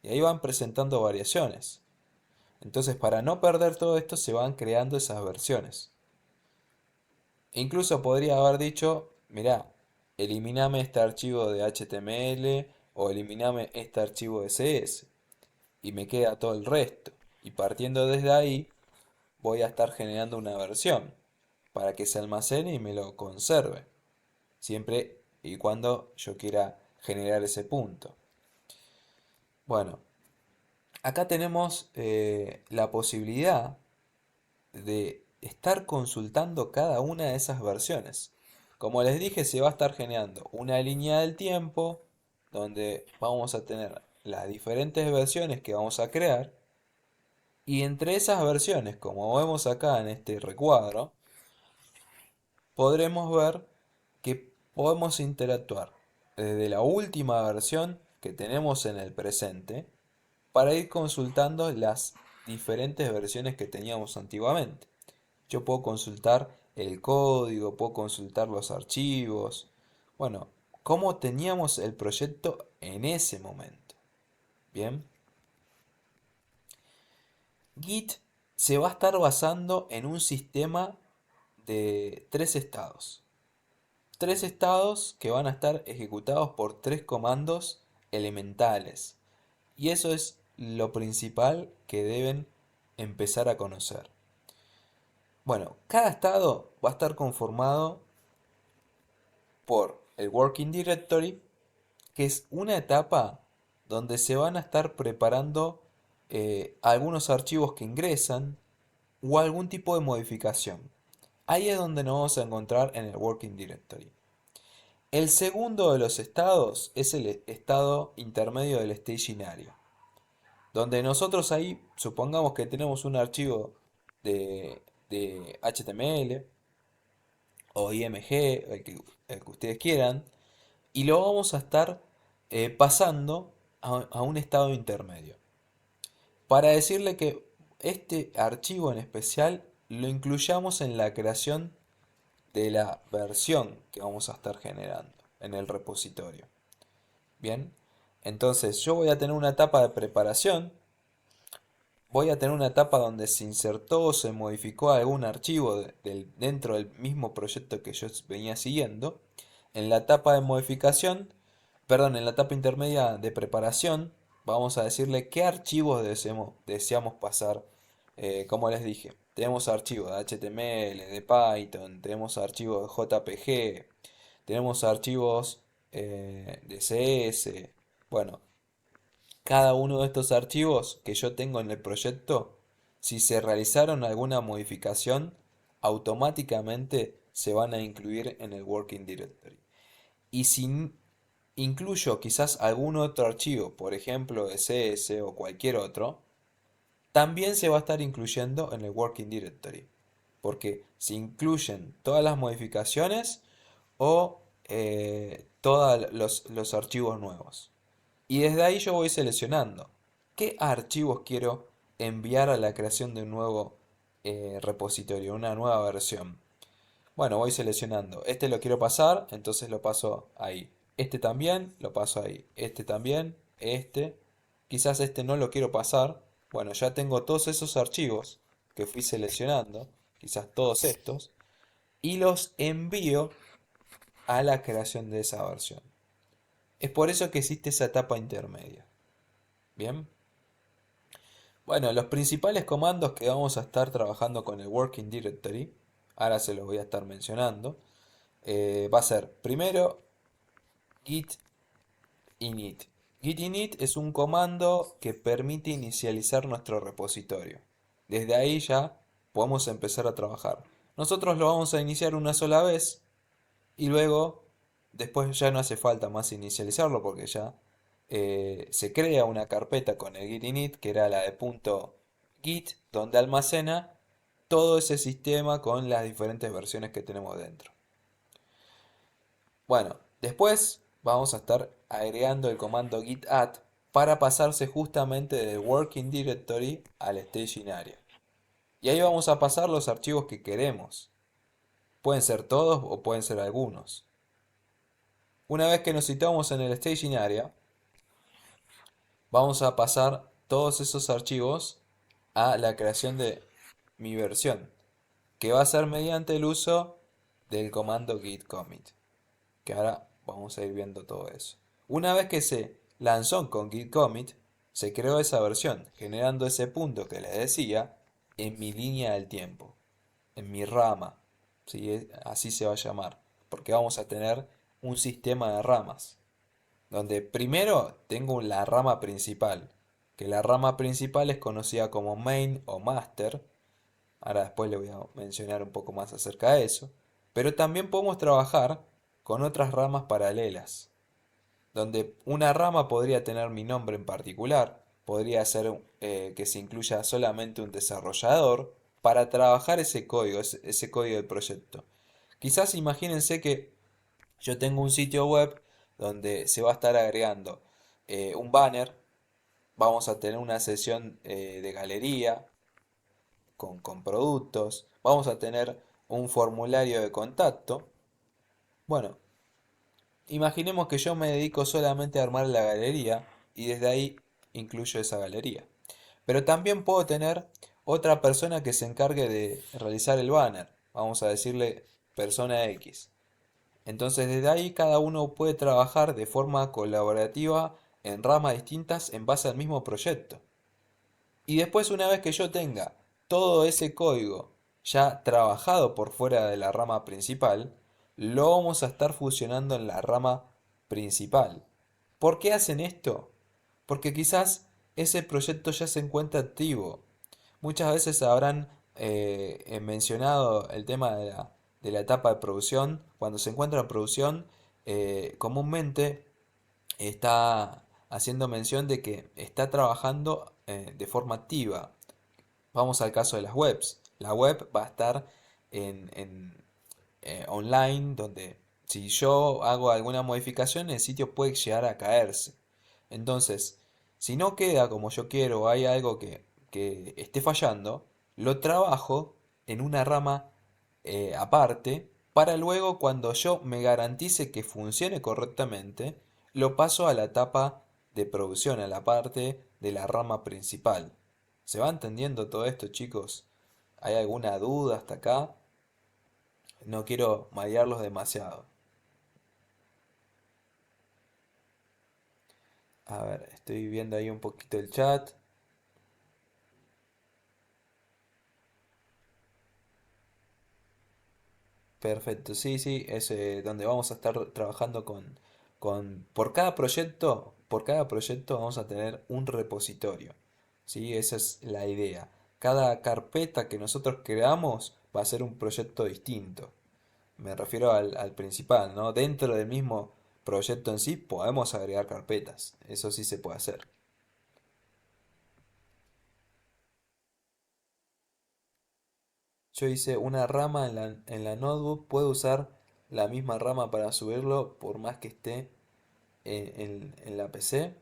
Y ahí van presentando variaciones. Entonces, para no perder todo esto, se van creando esas versiones. E incluso podría haber dicho, mirá, eliminame este archivo de HTML o eliminame este archivo de CS y me queda todo el resto. Y partiendo desde ahí, voy a estar generando una versión para que se almacene y me lo conserve, siempre y cuando yo quiera generar ese punto. Bueno, acá tenemos la posibilidad de estar consultando cada una de esas versiones. Como les dije, se va a estar generando una línea del tiempo donde vamos a tener las diferentes versiones que vamos a crear y entre esas versiones, como vemos acá en este recuadro, podremos ver que podemos interactuar desde la última versión que tenemos en el presente para ir consultando las diferentes versiones que teníamos antiguamente. Yo puedo consultar el código, puedo consultar los archivos. Bueno, cómo teníamos el proyecto en ese momento. Bien. Git se va a estar basando en un sistema de tres estados. Tres estados que van a estar ejecutados por tres comandos elementales. Y eso es lo principal que deben empezar a conocer. Bueno, cada estado va a estar conformado por el Working Directory, que es una etapa donde se van a estar preparando algunos archivos que ingresan o algún tipo de modificación. Ahí es donde nos vamos a encontrar en el Working Directory. El segundo de los estados es el estado intermedio del staging area, donde nosotros ahí supongamos que tenemos un archivo de HTML o IMG, el que ustedes quieran, y lo vamos a estar pasando a un estado intermedio. Para decirle que este archivo en especial lo incluyamos en la creación de la versión que vamos a estar generando en el repositorio. Bien, entonces yo voy a tener una etapa de preparación, voy a tener una etapa donde se insertó o se modificó algún archivo dentro del mismo proyecto que yo venía siguiendo. En la etapa de modificación, perdón, en la etapa intermedia de preparación, vamos a decirle qué archivos deseamos pasar. Como les dije, tenemos archivos de HTML, de Python, tenemos archivos de JPG, tenemos archivos de CS. Bueno, cada uno de estos archivos que yo tengo en el proyecto, si se realizaron alguna modificación, automáticamente se van a incluir en el Working Directory. Y si incluyo quizás algún otro archivo, por ejemplo de CS o cualquier otro, también se va a estar incluyendo en el Working Directory. Porque se incluyen todas las modificaciones o todos los archivos nuevos. Y desde ahí yo voy seleccionando qué archivos quiero enviar a la creación de un nuevo repositorio, una nueva versión. Bueno, voy seleccionando. Este lo quiero pasar, entonces lo paso ahí. Este también, lo paso ahí. Este también, este. Quizás este no lo quiero pasar. Bueno, ya tengo todos esos archivos que fui seleccionando, quizás todos estos, y los envío a la creación de esa versión. Es por eso que existe esa etapa intermedia. Bien. Bueno, los principales comandos que vamos a estar trabajando con el Working Directory, ahora se los voy a estar mencionando, va a ser primero git init. Git init es un comando que permite inicializar nuestro repositorio. Desde ahí ya podemos empezar a trabajar. nosotros lo vamos a iniciar una sola vez y luego, después ya no hace falta más inicializarlo porque ya se crea una carpeta con el git init, que era la de punto git, donde almacena todo ese sistema con las diferentes versiones que tenemos dentro. Bueno, después vamos a estar agregando el comando git add para pasarse justamente del working directory al staging area. Y ahí vamos a pasar los archivos que queremos. Pueden ser todos o pueden ser algunos. Una vez que nos situamos en el staging area, vamos a pasar todos esos archivos a la creación de mi versión, que va a ser mediante el uso del comando git commit, que ahora vamos a ir viendo todo eso. Una vez que se lanzó con git commit, se creó esa versión, generando ese punto que les decía en mi línea del tiempo, en mi rama, ¿sí? Así se va a llamar, porque vamos a tener un sistema de ramas donde primero tengo la rama principal, que la rama principal es conocida como main o master. Ahora después le voy a mencionar un poco más acerca de eso. Pero también podemos trabajar con otras ramas paralelas, donde una rama podría tener mi nombre en particular, podría ser que se incluya solamente un desarrollador para trabajar ese código, ese código del proyecto. Quizás imagínense que yo tengo un sitio web donde se va a estar agregando un banner, vamos a tener una sesión de galería con productos, vamos a tener un formulario de contacto. Bueno, imaginemos que yo me dedico solamente a armar la galería y desde ahí incluyo esa galería. Pero también puedo tener otra persona que se encargue de realizar el banner. Vamos a decirle persona X. Entonces desde ahí cada uno puede trabajar de forma colaborativa en ramas distintas en base al mismo proyecto. Y después una vez que yo tenga todo ese código ya trabajado por fuera de la rama principal, lo vamos a estar fusionando en la rama principal. ¿Por qué hacen esto? Porque quizás ese proyecto ya se encuentra activo. Muchas veces habrán mencionado el tema de la etapa de producción. Cuando se encuentra en producción, comúnmente está haciendo mención de que está trabajando de forma activa. Vamos al caso de las webs. La web va a estar online, donde si yo hago alguna modificación, el sitio puede llegar a caerse. Entonces, si no queda como yo quiero o hay algo que esté fallando, lo trabajo en una rama aparte para luego cuando yo me garantice que funcione correctamente, lo paso a la etapa de producción, a la parte de la rama principal. ¿Se va entendiendo todo esto, chicos? ¿Hay alguna duda hasta acá? No quiero marearlos demasiado. A ver, estoy viendo ahí un poquito el chat. Perfecto, sí, sí, es donde vamos a estar trabajando por cada proyecto vamos a tener un repositorio, ¿sí? Esa es la idea. Cada carpeta que nosotros creamos va a ser un proyecto distinto. Me refiero al principal, ¿no? Dentro del mismo proyecto en sí podemos agregar carpetas, eso sí se puede hacer. Yo hice una rama en la notebook, puedo usar la misma rama para subirlo por más que esté en la PC.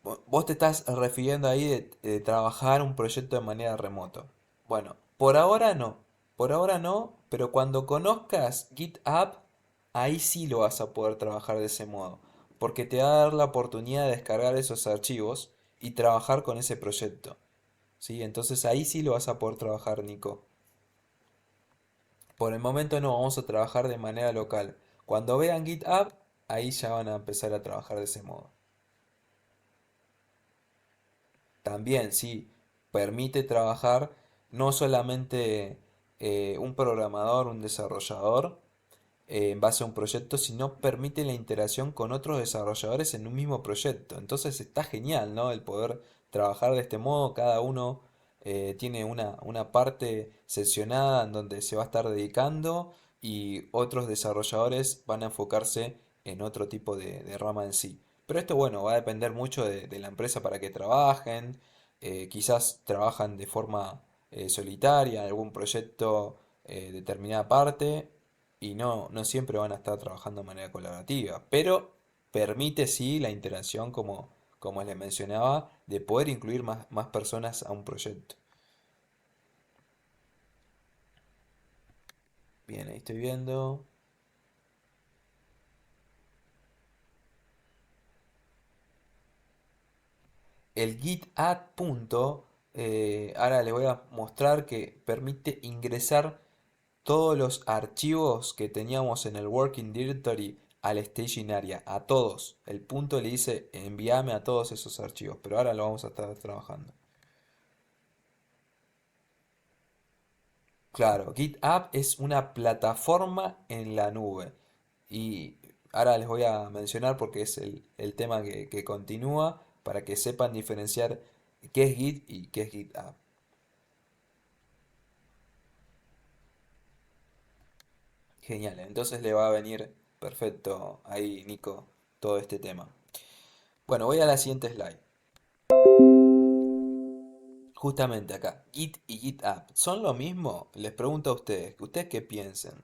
Vos te estás refiriendo ahí de trabajar un proyecto de manera remoto. Bueno, por ahora no, pero cuando conozcas GitHub, ahí sí lo vas a poder trabajar de ese modo, porque te va a dar la oportunidad de descargar esos archivos y trabajar con ese proyecto. ¿Sí? Entonces ahí sí lo vas a poder trabajar, Nico. Por el momento no, vamos a trabajar de manera local. Cuando vean GitHub, ahí ya van a empezar a trabajar de ese modo. También, sí, permite trabajar no solamente un programador, un desarrollador en base a un proyecto, sino permite la interacción con otros desarrolladores en un mismo proyecto. Entonces está genial, ¿no? El poder trabajar de este modo, cada uno tiene una parte seccionada en donde se va a estar dedicando y otros desarrolladores van a enfocarse en otro tipo de rama en sí. Pero esto, bueno, va a depender mucho de la empresa para que trabajen. Quizás trabajan de forma solitaria en algún proyecto determinada parte y no siempre van a estar trabajando de manera colaborativa. Pero permite sí la interacción, como les mencionaba, de poder incluir más personas a un proyecto. Bien, ahí estoy viendo. El git add punto, ahora les voy a mostrar que permite ingresar todos los archivos que teníamos en el working directory al staging area, a todos. El punto le dice envíame a todos esos archivos, pero ahora lo vamos a estar trabajando. Claro, GitHub es una plataforma en la nube. Y ahora les voy a mencionar porque es el tema que continúa para que sepan diferenciar qué es Git y qué es GitHub. Genial, entonces le va a venir perfecto ahí, Nico, todo este tema. Bueno, voy a la siguiente slide. Justamente acá, Git y GitHub, ¿son lo mismo? Les pregunto a ¿ustedes qué piensan?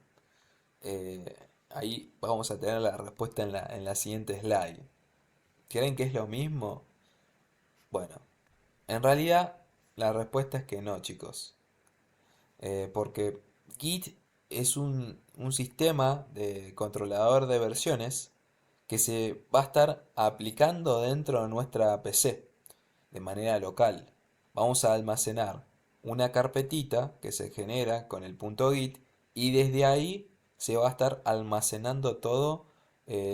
Eh, Ahí vamos a tener la respuesta en la siguiente slide. ¿Creen que es lo mismo? Bueno, en realidad la respuesta es que no, chicos. Porque Git es un sistema de controlador de versiones que se va a estar aplicando dentro de nuestra PC de manera local. Vamos a almacenar una carpetita que se genera con el punto .git y desde ahí se va a estar almacenando todo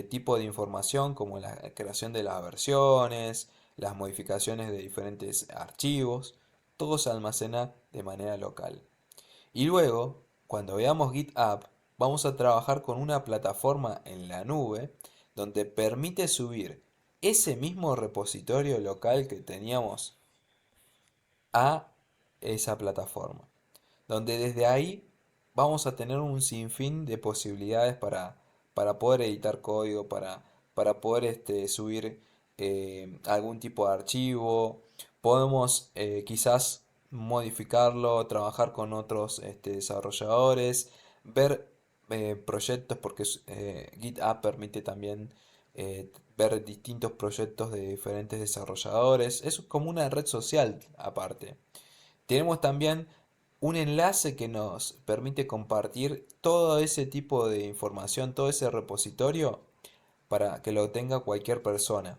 tipo de información como la creación de las versiones, las modificaciones de diferentes archivos, todo se almacena de manera local. Y luego, cuando veamos GitHub, vamos a trabajar con una plataforma en la nube donde permite subir ese mismo repositorio local que teníamos a esa plataforma, donde desde ahí vamos a tener un sinfín de posibilidades para poder editar código, para poder subir algún tipo de archivo, podemos quizás modificarlo, trabajar con otros desarrolladores, ver proyectos, porque GitHub permite también ver distintos proyectos de diferentes desarrolladores, es como una red social aparte. Tenemos también un enlace que nos permite compartir todo ese tipo de información, todo ese repositorio para que lo tenga cualquier persona.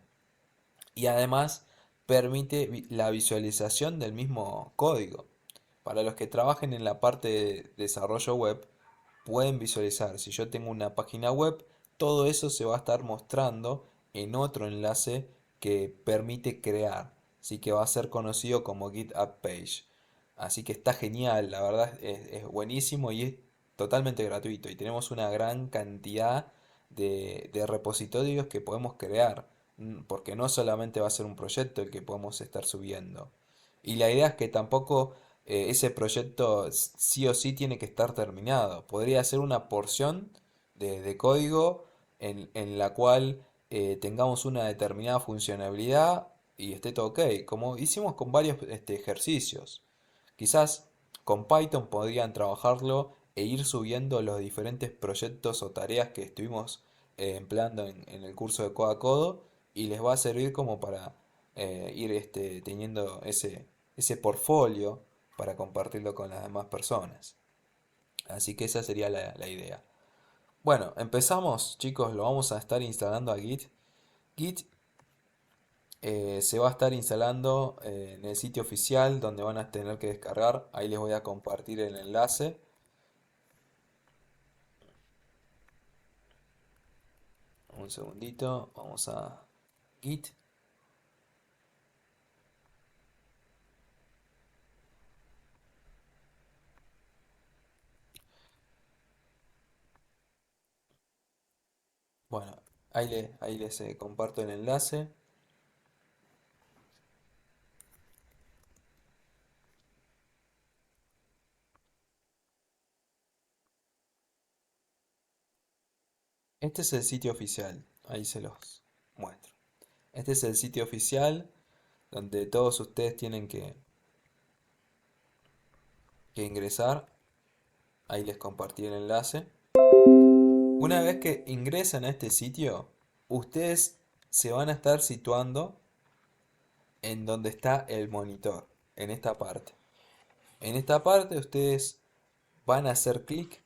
Y además permite la visualización del mismo código. Para los que trabajen en la parte de desarrollo web, pueden visualizar. Si yo tengo una página web, todo eso se va a estar mostrando en otro enlace que permite crear. Así que va a ser conocido como GitHub Page. Así que está genial, la verdad es buenísimo y es totalmente gratuito. Y tenemos una gran cantidad de repositorios que podemos crear. Porque no solamente va a ser un proyecto el que podemos estar subiendo. Y la idea es que tampoco ese proyecto sí o sí tiene que estar terminado. Podría ser una porción de código en la cual tengamos una determinada funcionalidad y esté todo ok, como hicimos con varios ejercicios. Quizás con Python podrían trabajarlo e ir subiendo los diferentes proyectos o tareas que estuvimos empleando en el curso de Codo a Codo y les va a servir como para ir teniendo ese portfolio para compartirlo con las demás personas. Así que esa sería la idea. Bueno, empezamos, chicos, lo vamos a estar instalando a Git. Git se va a estar instalando en el sitio oficial donde van a tener que descargar. Ahí les voy a compartir el enlace. Un segundito, vamos a Git. Bueno, ahí les comparto el enlace. Este es el sitio oficial, ahí se los muestro. Este es el sitio oficial donde todos ustedes tienen que ingresar. Ahí les compartí el enlace. Una vez que ingresen a este sitio, ustedes se van a estar situando en donde está el monitor, en esta parte. En esta parte ustedes van a hacer clic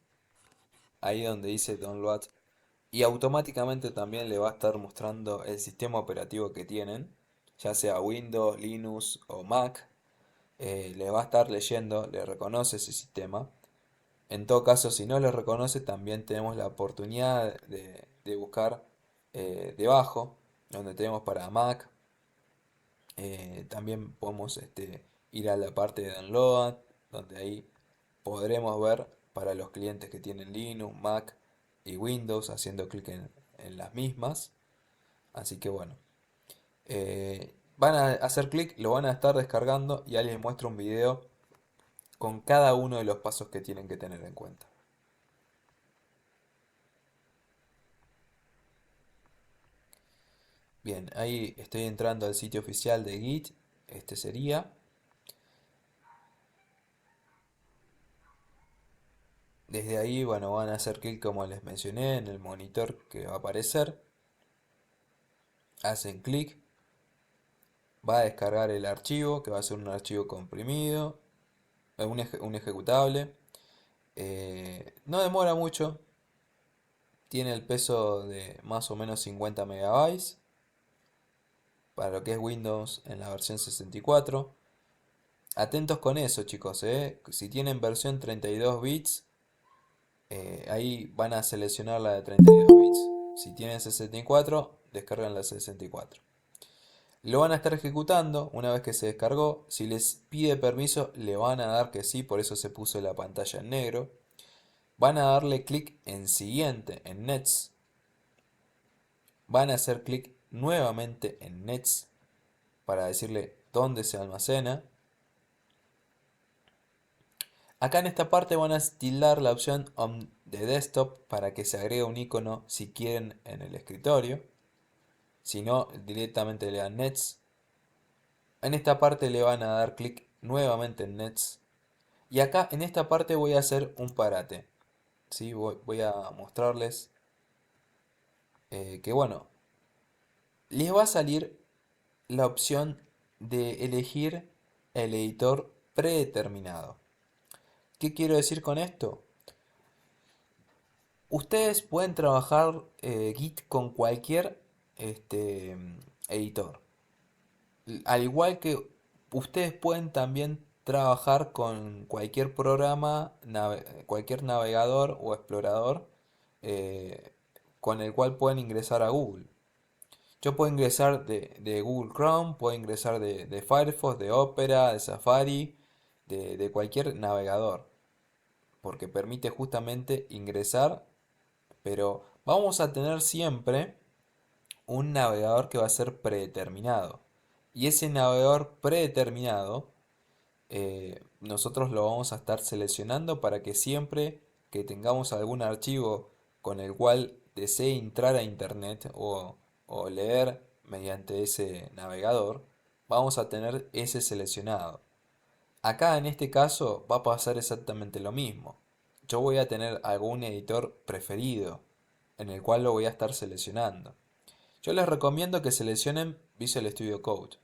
ahí donde dice Download y automáticamente también le va a estar mostrando el sistema operativo que tienen, ya sea Windows, Linux o Mac. Le va a estar leyendo, le reconoce ese sistema. En todo caso, si no le reconoce, también tenemos la oportunidad de buscar debajo, donde tenemos para Mac. También podemos ir a la parte de Download, donde ahí podremos ver para los clientes que tienen Linux, Mac y Windows, haciendo clic en las mismas. Así que bueno, van a hacer clic, lo van a estar descargando y ahí les muestro un video con cada uno de los pasos que tienen que tener en cuenta. Bien, ahí estoy entrando al sitio oficial de Git. Este sería. Desde ahí, bueno, van a hacer clic como les mencioné en el monitor que va a aparecer. Hacen clic. Va a descargar el archivo, que va a ser un archivo comprimido. Un ejecutable. No demora mucho. Tiene el peso de más o menos 50 megabytes. Para lo que es Windows en la versión 64. Atentos con eso, chicos, Si tienen versión 32 bits, ahí van a seleccionar la de 32 bits. Si tienen 64, descargan la 64. Lo van a estar ejecutando una vez que se descargó. Si les pide permiso, le van a dar que sí, por eso se puso la pantalla en negro. Van a darle clic en siguiente, en Next. Van a hacer clic nuevamente en Next para decirle dónde se almacena. Acá en esta parte van a tildar la opción on the desktop para que se agregue un icono si quieren en el escritorio. Si no, directamente le dan Next. En esta parte le van a dar clic nuevamente en Next. Y acá en esta parte voy a hacer un parate. ¿Sí? Voy a mostrarles que bueno, les va a salir la opción de elegir el editor predeterminado. ¿Qué quiero decir con esto? Ustedes pueden trabajar Git con cualquier este, editor. Al igual que ustedes pueden también trabajar con cualquier programa, cualquier navegador o explorador eh, con el cual pueden ingresar a Google. Yo puedo ingresar de Google Chrome, puedo ingresar de Firefox, de Opera, de Safari, de cualquier navegador, porque permite justamente ingresar, pero vamos a tener siempre un navegador que va a ser predeterminado. Y ese navegador predeterminado, nosotros lo vamos a estar seleccionando para que siempre que tengamos algún archivo con el cual desee entrar a internet o leer mediante ese navegador, vamos a tener ese seleccionado. Acá en este caso va a pasar exactamente lo mismo. Yo voy a tener algún editor preferido en el cual lo voy a estar seleccionando. Yo les recomiendo que seleccionen Visual Studio Code.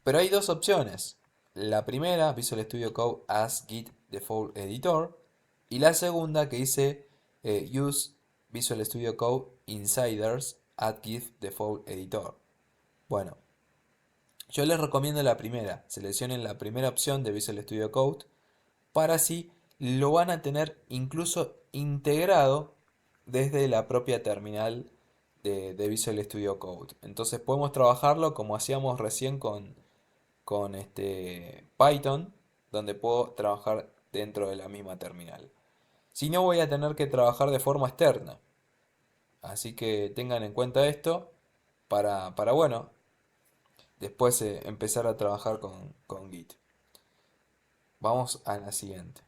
Pero hay dos opciones. La primera, Visual Studio Code as Git Default Editor. Y la segunda que dice Use Visual Studio Code Insiders at Git Default Editor. Bueno, yo les recomiendo la primera. Seleccionen la primera opción de Visual Studio Code para así lo van a tener incluso integrado desde la propia terminal de Visual Studio Code. Entonces podemos trabajarlo como hacíamos recién con Python, donde puedo trabajar dentro de la misma terminal. Si no, voy a tener que trabajar de forma externa. Así que tengan en cuenta esto para bueno, después empezar a trabajar con Git. Vamos a la siguiente.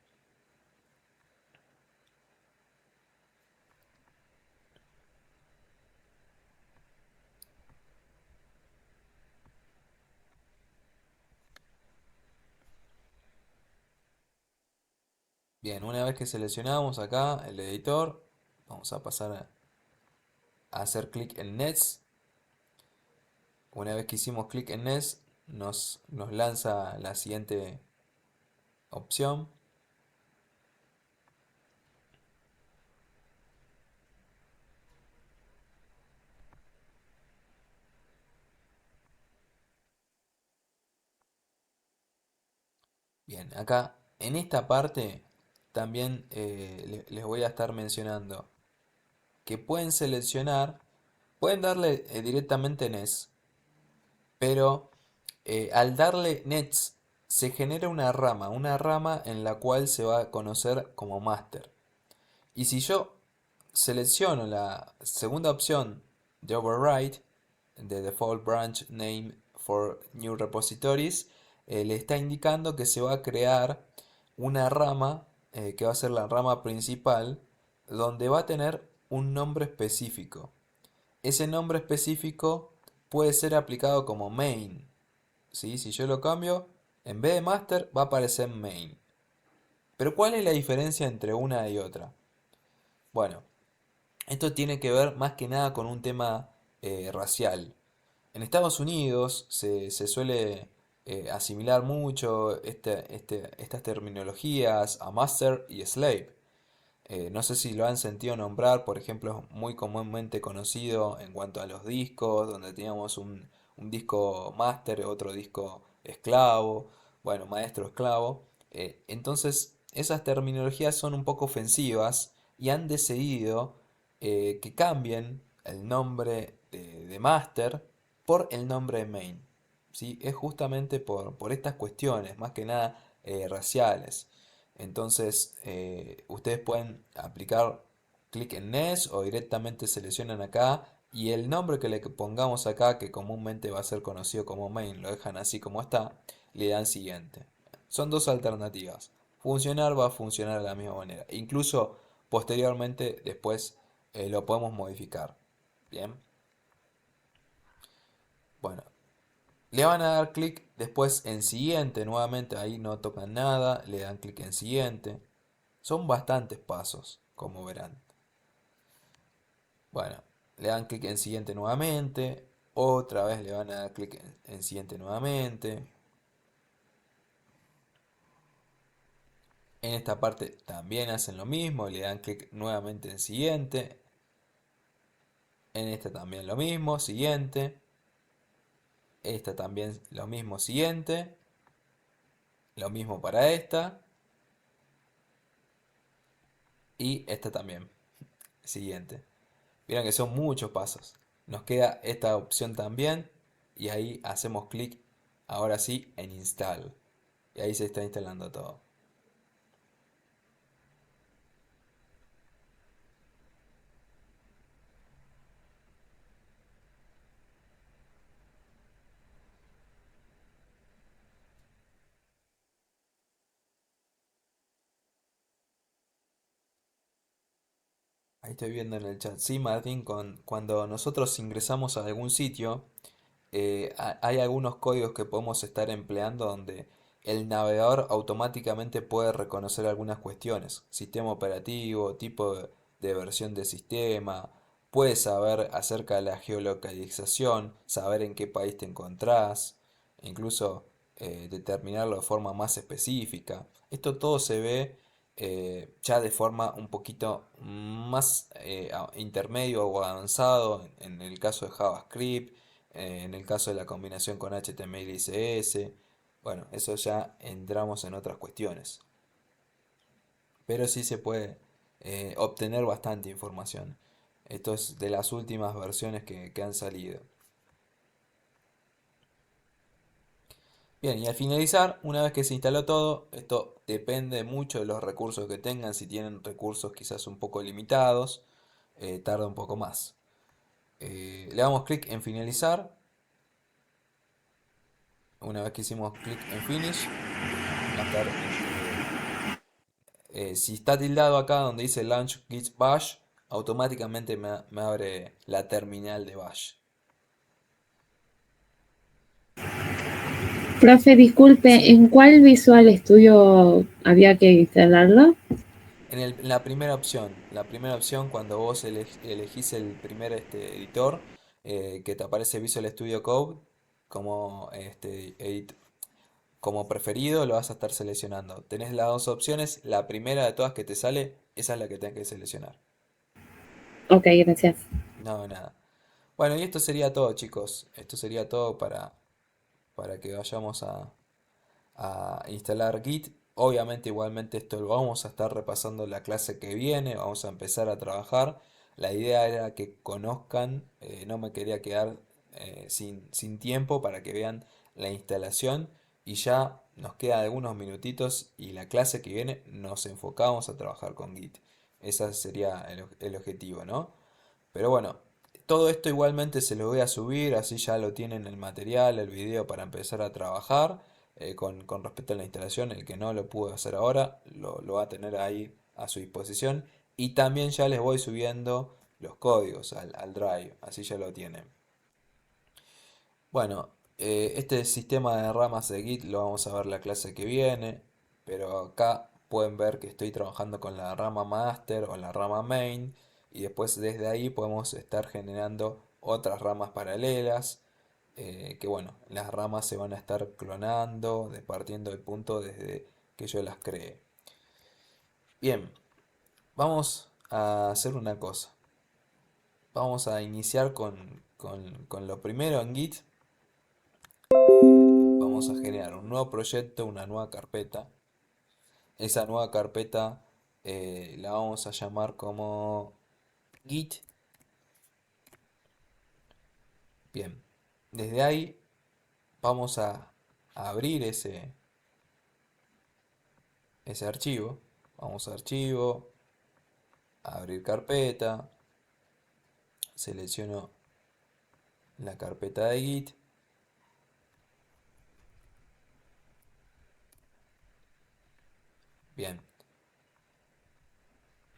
Bien, una vez que seleccionamos acá el editor, vamos a pasar a hacer clic en Next. Una vez que hicimos clic en Next, nos lanza la siguiente opción. Bien, acá en esta parte también les voy a estar mencionando que pueden seleccionar, pueden darle directamente Next, pero al darle Next se genera una rama en la cual se va a conocer como master. Y si yo selecciono la segunda opción de override, de default branch name for new repositories, le está indicando que se va a crear una rama que va a ser la rama principal, donde va a tener un nombre específico. Ese nombre específico puede ser aplicado como main. ¿Sí? Si yo lo cambio, en vez de master va a aparecer main. Pero ¿cuál es la diferencia entre una y otra? Bueno, esto tiene que ver más que nada con un tema racial. En Estados Unidos se suele asimilar mucho estas terminologías a master y slave. No sé si lo han sentido nombrar, por ejemplo, es muy comúnmente conocido en cuanto a los discos, donde teníamos un disco máster, otro disco esclavo, bueno, maestro esclavo. Entonces, esas terminologías son un poco ofensivas y han decidido que cambien el nombre de máster por el nombre de main. ¿Sí? Es justamente por estas cuestiones, más que nada raciales. Entonces, ustedes pueden aplicar clic en Next o directamente seleccionan acá y el nombre que le pongamos acá, que comúnmente va a ser conocido como main, lo dejan así como está, le dan siguiente. Son dos alternativas. Funcionar va a funcionar de la misma manera. Incluso posteriormente, después lo podemos modificar. Bien. Bueno, le van a dar clic después en siguiente, nuevamente ahí no tocan nada, le dan clic en siguiente. Son bastantes pasos, como verán. Bueno, le dan clic en siguiente nuevamente, otra vez le van a dar clic en siguiente nuevamente. En esta parte también hacen lo mismo, le dan clic nuevamente en siguiente. En esta también lo mismo, siguiente. Esta también lo mismo, siguiente. Lo mismo para esta. Y esta también, siguiente. Vieron que son muchos pasos. Nos queda esta opción también y ahí hacemos clic ahora sí en install. Y ahí se está instalando todo. Ahí estoy viendo en el chat. Sí, Martín, cuando nosotros ingresamos a algún sitio, hay algunos códigos que podemos estar empleando donde el navegador automáticamente puede reconocer algunas cuestiones. Sistema operativo, tipo de versión de sistema, puede saber acerca de la geolocalización, saber en qué país te encontrás, incluso determinarlo de forma más específica. Esto todo se ve ya de forma un poquito más intermedio o avanzado en el caso de JavaScript, en el caso de la combinación con HTML y CSS. Bueno, eso ya entramos en otras cuestiones. Pero sí se puede obtener bastante información. Esto es de las últimas versiones que han salido. Bien, y al finalizar, una vez que se instaló todo, esto depende mucho de los recursos que tengan. Si tienen recursos quizás un poco limitados, tarda un poco más. Le damos clic en finalizar. Una vez que hicimos clic en finish, va a estar, si está tildado acá donde dice Launch Git Bash, automáticamente me abre la terminal de Bash. Profe, disculpe, ¿en cuál Visual Studio había que instalarlo. En la primera opción cuando vos elegís el primer editor, que te aparece Visual Studio Code como, como preferido, lo vas a estar seleccionando. Tenés las dos opciones, la primera de todas que te sale, esa es la que tenés que seleccionar. Ok, gracias. No, nada. Bueno, y esto sería todo, chicos. Esto sería todo para que vayamos a instalar Git. Obviamente, igualmente esto lo vamos a estar repasando la clase que viene, vamos a empezar a trabajar. La idea era que conozcan, no me quería quedar sin tiempo para que vean la instalación y ya nos quedan algunos minutitos y la clase que viene nos enfocamos a trabajar con Git. Ese sería el objetivo, ¿no? Pero bueno, todo esto igualmente se lo voy a subir, así ya lo tienen el material, el video para empezar a trabajar. Con respecto a la instalación, el que no lo pudo hacer ahora, lo va a tener ahí a su disposición. Y también ya les voy subiendo los códigos al Drive, así ya lo tienen. Bueno, este sistema de ramas de Git lo vamos a ver la clase que viene, pero acá pueden ver que estoy trabajando con la rama master o la rama main y después desde ahí podemos estar generando otras ramas paralelas, que bueno, las ramas se van a estar clonando, partiendo del punto desde que yo las cree. Bien, vamos a hacer una cosa. Vamos a iniciar con lo primero en Git. Vamos a generar un nuevo proyecto, una nueva carpeta. Esa nueva carpeta la vamos a llamar como Git. Bien, desde ahí vamos a abrir ese archivo. Vamos a archivo, a abrir carpeta. Selecciono la carpeta de Git. Bien,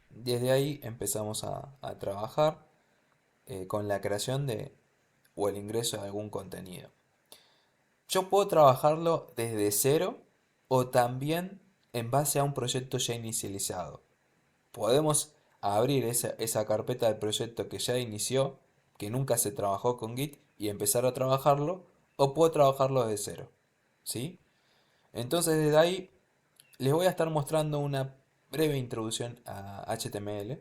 desde ahí empezamos a trabajar con la creación o el ingreso de algún contenido. Yo puedo trabajarlo desde cero o también en base a un proyecto ya inicializado. Podemos abrir esa carpeta del proyecto que ya inició, que nunca se trabajó con Git, y empezar a trabajarlo, o puedo trabajarlo desde cero. ¿Sí? Entonces desde ahí les voy a estar mostrando una breve introducción a HTML.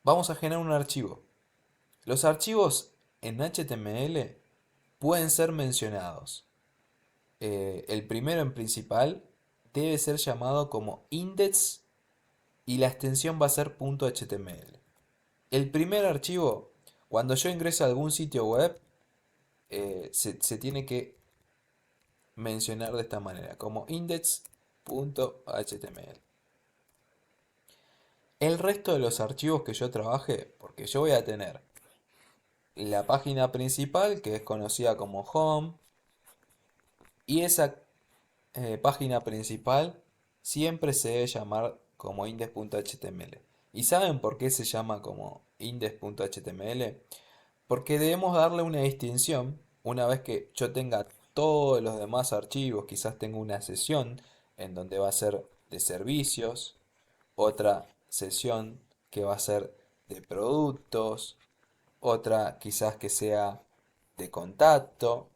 Vamos a generar un archivo. Los archivos en HTML pueden ser mencionados. El primero en principal debe ser llamado como index y la extensión va a ser .html. El primer archivo, cuando yo ingreso a algún sitio web, se tiene que mencionar de esta manera, como index.html. El resto de los archivos que yo trabaje, porque yo voy a tener la página principal, que es conocida como home, y esa página principal siempre se debe llamar como index.html. ¿Y saben por qué se llama como index.html? Porque debemos darle una distinción una vez que yo tenga todos los demás archivos, quizás tenga una sesión en donde va a ser de servicios, otra sesión que va a ser de productos, otra quizás que sea de contacto,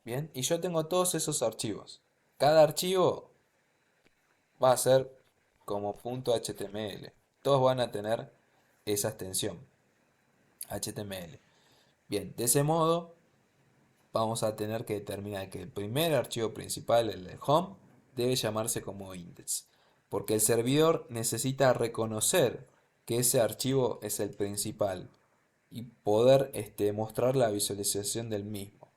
bien, y yo tengo todos esos archivos. Cada archivo va a ser como .html. Todos van a tener esa extensión HTML. Bien, de ese modo vamos a tener que determinar que el primer archivo principal, el de home, debe llamarse como index, porque el servidor necesita reconocer que ese archivo es el principal y poder mostrar la visualización del mismo.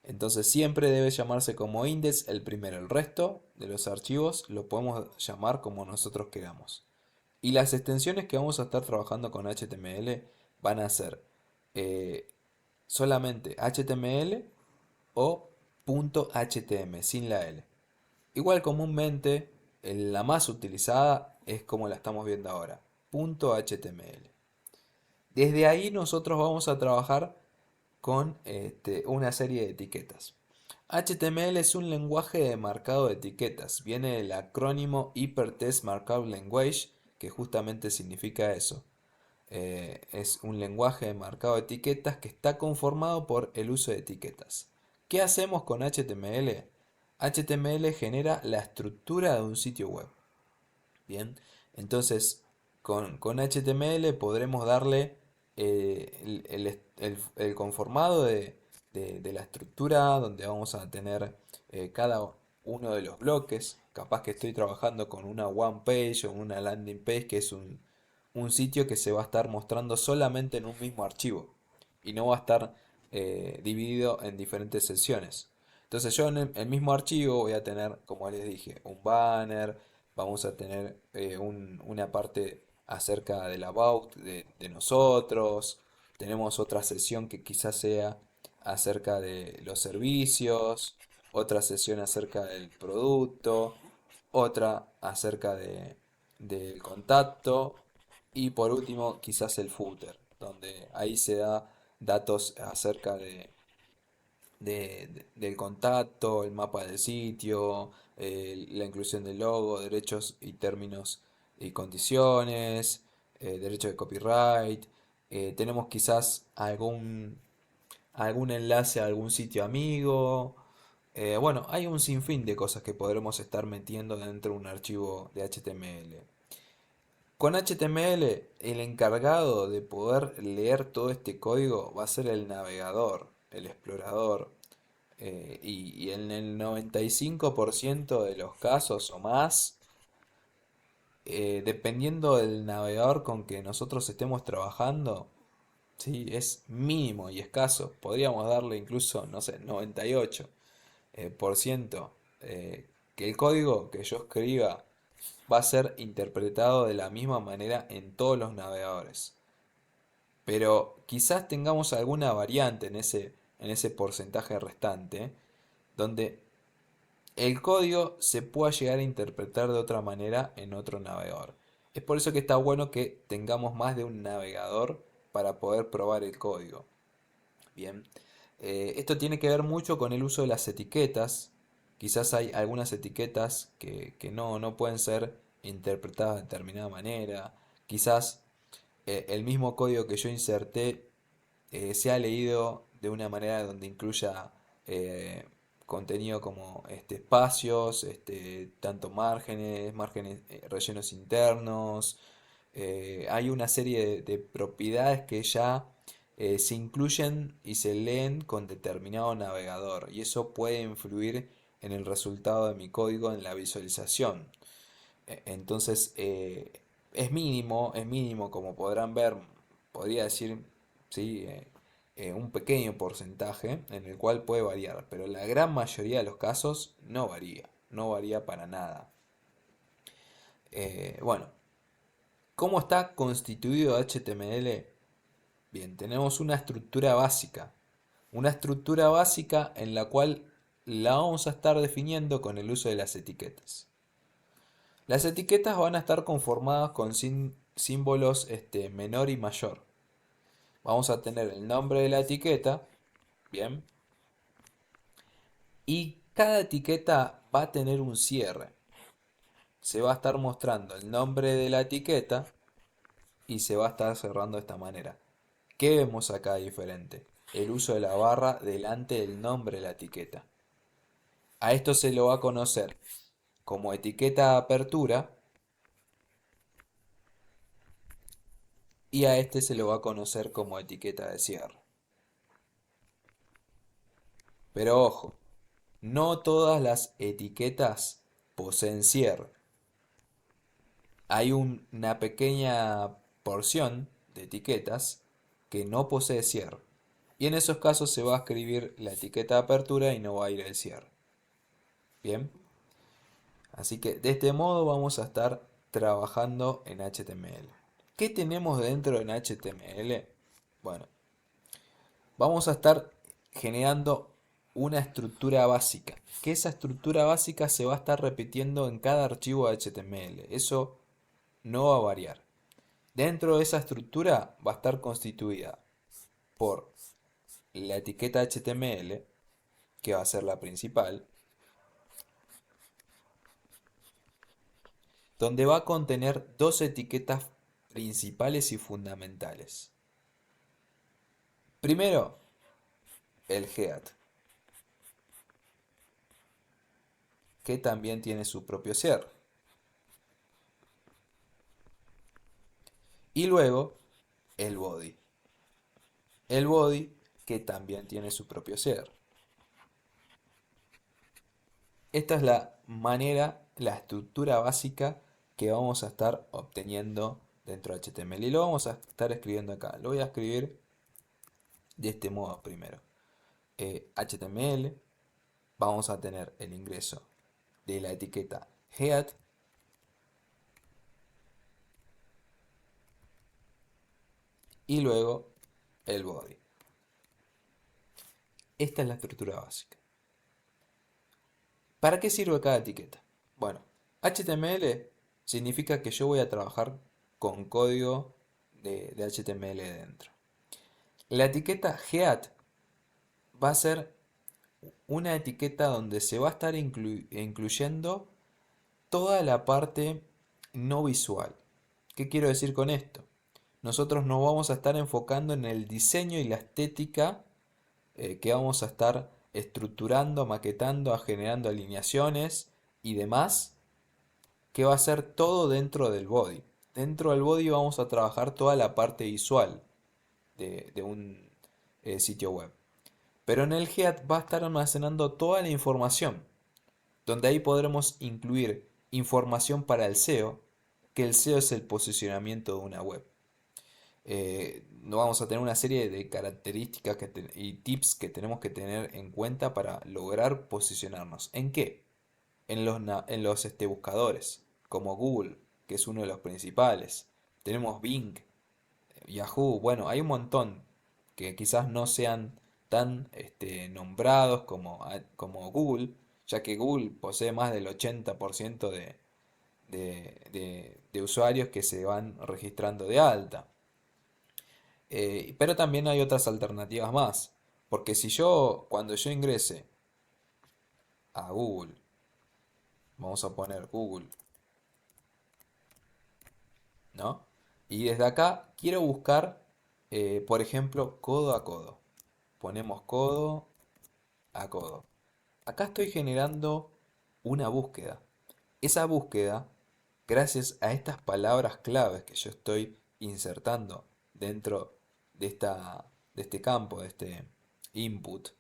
Entonces siempre debe llamarse como index el primero. El resto de los archivos lo podemos llamar como nosotros queramos. Y las extensiones que vamos a estar trabajando con HTML van a ser eh, solamente HTML o .htm sin la L. Igual comúnmente la más utilizada es como la estamos viendo ahora, .html. Desde ahí nosotros vamos a trabajar con una serie de etiquetas. HTML es un lenguaje de marcado de etiquetas. Viene del acrónimo Hypertext Markup Language, que justamente significa eso. Es un lenguaje de marcado de etiquetas que está conformado por el uso de etiquetas. ¿Qué hacemos con HTML? HTML genera la estructura de un sitio web. Bien, entonces con HTML podremos darle el conformado de la estructura donde vamos a tener cada uno de los bloques. Capaz que estoy trabajando con una one page o una landing page que es un sitio que se va a estar mostrando solamente en un mismo archivo y no va a estar dividido en diferentes secciones. Entonces yo en el mismo archivo voy a tener, como les dije, un banner, vamos a tener una parte acerca del about de nosotros, tenemos otra sesión que quizás sea acerca de los servicios, otra sesión acerca del producto, otra acerca del contacto y por último quizás el footer, donde ahí se da datos acerca del contacto, el mapa del sitio, la inclusión del logo, derechos y términos y condiciones, derecho de copyright. Tenemos quizás algún enlace a algún sitio amigo. Bueno, hay un sinfín de cosas que podremos estar metiendo dentro de un archivo de HTML. Con HTML, el encargado de poder leer todo este código va a ser el navegador, el explorador. Y en el 95% de los casos o más, dependiendo del navegador con que nosotros estemos trabajando, ¿sí? Es mínimo y escaso. Podríamos darle incluso, no sé, 98% por ciento, que el código que yo escriba va a ser interpretado de la misma manera en todos los navegadores. Pero quizás tengamos alguna variante en ese porcentaje restante, donde el código se pueda llegar a interpretar de otra manera en otro navegador. Es por eso que está bueno que tengamos más de un navegador para poder probar el código. Bien, esto tiene que ver mucho con el uso de las etiquetas. Quizás hay algunas etiquetas que no pueden ser interpretadas de determinada manera. Quizás el mismo código que yo inserté sea leído de una manera donde incluya contenido como espacios, tanto márgenes, rellenos internos. Hay una serie de propiedades que ya se incluyen y se leen con determinado navegador y eso puede influir en el resultado de mi código en la visualización. Entonces es mínimo como podrán ver, podría decir, sí, un pequeño porcentaje en el cual puede variar, pero la gran mayoría de los casos no varía, no varía para nada. Bueno, ¿cómo está constituido HTML? Bien, tenemos una estructura básica en la cual la vamos a estar definiendo con el uso de las etiquetas. Las etiquetas van a estar conformadas con símbolos menor y mayor. Vamos a tener el nombre de la etiqueta, bien, y cada etiqueta va a tener un cierre. Se va a estar mostrando el nombre de la etiqueta y se va a estar cerrando de esta manera. ¿Qué vemos acá diferente? El uso de la barra delante del nombre de la etiqueta. A esto se lo va a conocer como etiqueta de apertura y a este se lo va a conocer como etiqueta de cierre. Pero ojo, no todas las etiquetas poseen cierre. Hay una pequeña porción de etiquetas que no posee cierre. Y en esos casos se va a escribir la etiqueta de apertura y no va a ir el cierre. Bien, así que de este modo vamos a estar trabajando en HTML. ¿Qué tenemos dentro en HTML? Bueno, vamos a estar generando una estructura básica, que esa estructura básica se va a estar repitiendo en cada archivo HTML. Eso no va a variar. Dentro de esa estructura va a estar constituida por la etiqueta HTML, que va a ser la principal, donde va a contener dos etiquetas principales y fundamentales. Primero, el head, que también tiene su propio cierre. Y luego, el body. El body, que también tiene su propio cierre. Esta es la manera, la estructura básica que vamos a estar obteniendo dentro de HTML. Y lo vamos a estar escribiendo acá. Lo voy a escribir de este modo primero. HTML, vamos a tener el ingreso de la etiqueta head y luego el body. Esta es la estructura básica. ¿Para qué sirve cada etiqueta? Bueno, HTML significa que yo voy a trabajar con código de HTML dentro. La etiqueta head va a ser una etiqueta donde se va a estar incluyendo toda la parte no visual. ¿Qué quiero decir con esto? Nosotros nos vamos a estar enfocando en el diseño y la estética que vamos a estar estructurando, maquetando, generando alineaciones y demás, que va a ser todo dentro del body. Dentro del body vamos a trabajar toda la parte visual de un sitio web. Pero en el head va a estar almacenando toda la información, donde ahí podremos incluir información para el SEO, que el SEO es el posicionamiento de una web. No vamos a tener una serie de características y tips que tenemos que tener en cuenta para lograr posicionarnos. ¿En qué? En los buscadores, como Google, que es uno de los principales. Tenemos Bing, Yahoo, bueno, hay un montón que quizás no sean tan nombrados como Google, ya que Google posee más del 80% de usuarios que se van registrando de alta. Pero también hay otras alternativas más, porque si cuando yo ingrese a Google, vamos a poner Google, ¿no? Y desde acá quiero buscar, por ejemplo, codo a codo. Ponemos codo a codo. Acá estoy generando una búsqueda. Esa búsqueda, gracias a estas palabras claves que yo estoy insertando dentro de este campo, de este input,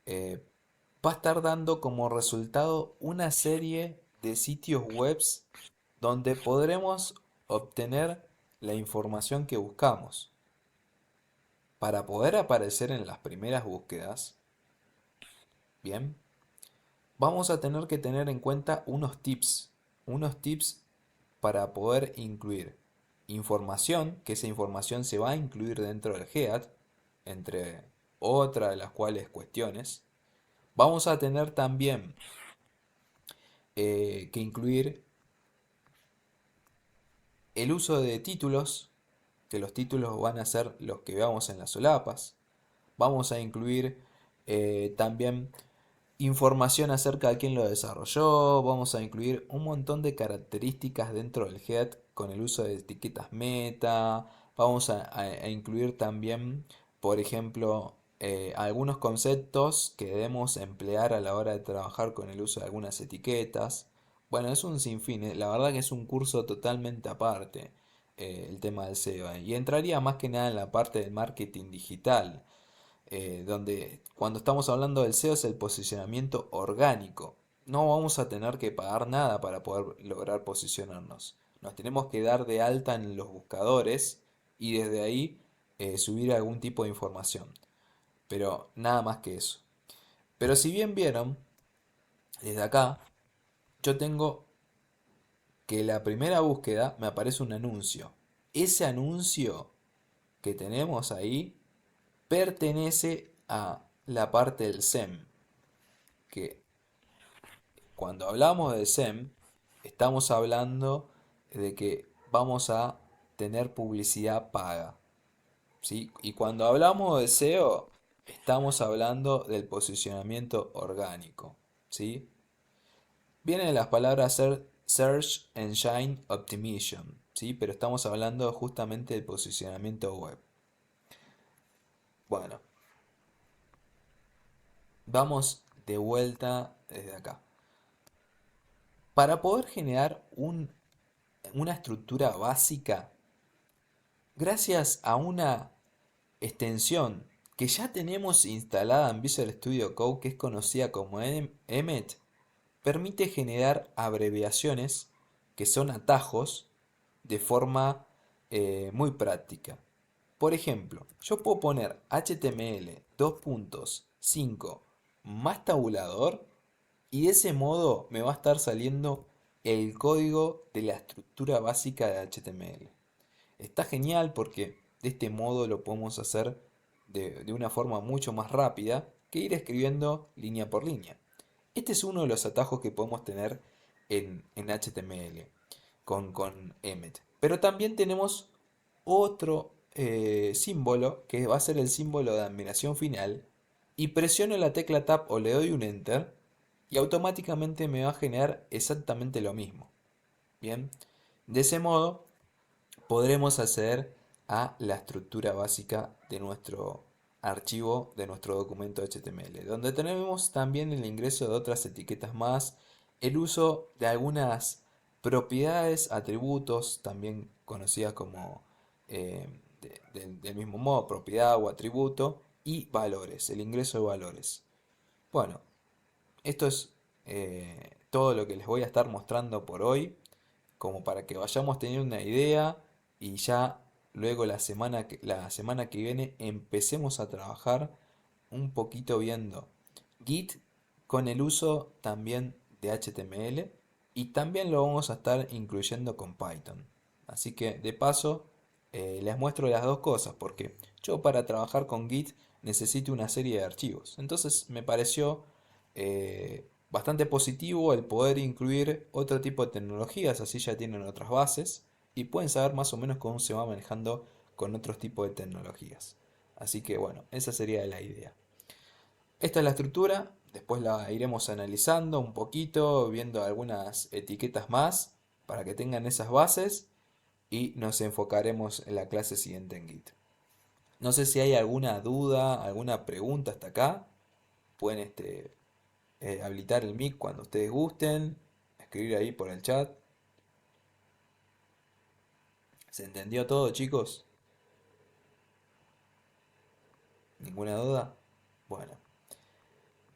eh, va a estar dando como resultado una serie de sitios web donde podremos obtener la información que buscamos. Para poder aparecer en las primeras búsquedas, bien, vamos a tener que tener en cuenta unos tips para poder incluir información, que esa información se va a incluir dentro del head, entre otras de las cuales cuestiones. Vamos a tener también que incluir el uso de títulos, que los títulos van a ser los que veamos en las solapas. Vamos a incluir también información acerca de quién lo desarrolló. Vamos a incluir un montón de características dentro del head con el uso de etiquetas meta. Vamos a incluir también, por ejemplo, algunos conceptos que debemos emplear a la hora de trabajar con el uso de algunas etiquetas. Bueno, es un sinfín. La verdad que es un curso totalmente aparte, el tema del SEO. Y entraría más que nada en la parte del marketing digital, donde cuando estamos hablando del SEO es el posicionamiento orgánico. No vamos a tener que pagar nada para poder lograr posicionarnos. Nos tenemos que dar de alta en los buscadores y desde ahí subir algún tipo de información. Pero nada más que eso. Pero si bien vieron, desde acá yo tengo que la primera búsqueda me aparece un anuncio. Ese anuncio que tenemos ahí pertenece a la parte del SEM, que cuando hablamos de SEM estamos hablando de que vamos a tener publicidad paga, ¿sí? Y cuando hablamos de SEO estamos hablando del posicionamiento orgánico, ¿sí? Vienen las palabras Search Engine Optimization, ¿sí? Pero estamos hablando justamente del posicionamiento web. Bueno, vamos de vuelta desde acá. Para poder generar una estructura básica, gracias a una extensión que ya tenemos instalada en Visual Studio Code, que es conocida como Emmet, permite generar abreviaciones que son atajos de forma muy práctica. Por ejemplo, yo puedo poner HTML 2.5 más tabulador y de ese modo me va a estar saliendo el código de la estructura básica de HTML. Está genial porque de este modo lo podemos hacer de una forma mucho más rápida que ir escribiendo línea por línea. Este es uno de los atajos que podemos tener en HTML con Emmet. Pero también tenemos otro símbolo que va a ser el símbolo de admiración final y presiono la tecla Tab o le doy un Enter y automáticamente me va a generar exactamente lo mismo. Bien, de ese modo podremos acceder a la estructura básica de nuestro archivo, de nuestro documento HTML, donde tenemos también el ingreso de otras etiquetas más, el uso de algunas propiedades, atributos, también conocidas como del mismo modo, propiedad o atributo, y valores, el ingreso de valores. Bueno, esto es todo lo que les voy a estar mostrando por hoy, como para que vayamos teniendo una idea y ya luego la semana que viene empecemos a trabajar un poquito viendo Git con el uso también de HTML y también lo vamos a estar incluyendo con Python. Así que de paso les muestro las dos cosas porque yo para trabajar con Git necesito una serie de archivos. Entonces me pareció bastante positivo el poder incluir otro tipo de tecnologías, así ya tienen otras bases y pueden saber más o menos cómo se va manejando con otros tipos de tecnologías. Así que bueno, esa sería la idea. Esta es la estructura, después la iremos analizando un poquito, viendo algunas etiquetas más para que tengan esas bases y nos enfocaremos en la clase siguiente en Git. No sé si hay alguna duda, alguna pregunta hasta acá. Pueden habilitar el mic cuando ustedes gusten, escribir ahí por el chat. ¿Se entendió todo, chicos? ¿Ninguna duda? Bueno,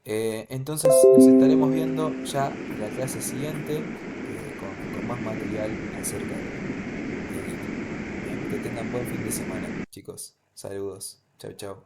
entonces nos estaremos viendo ya en la clase siguiente con más material acerca de Git. Bien, que tengan buen fin de semana, chicos. Saludos. Chau, chau.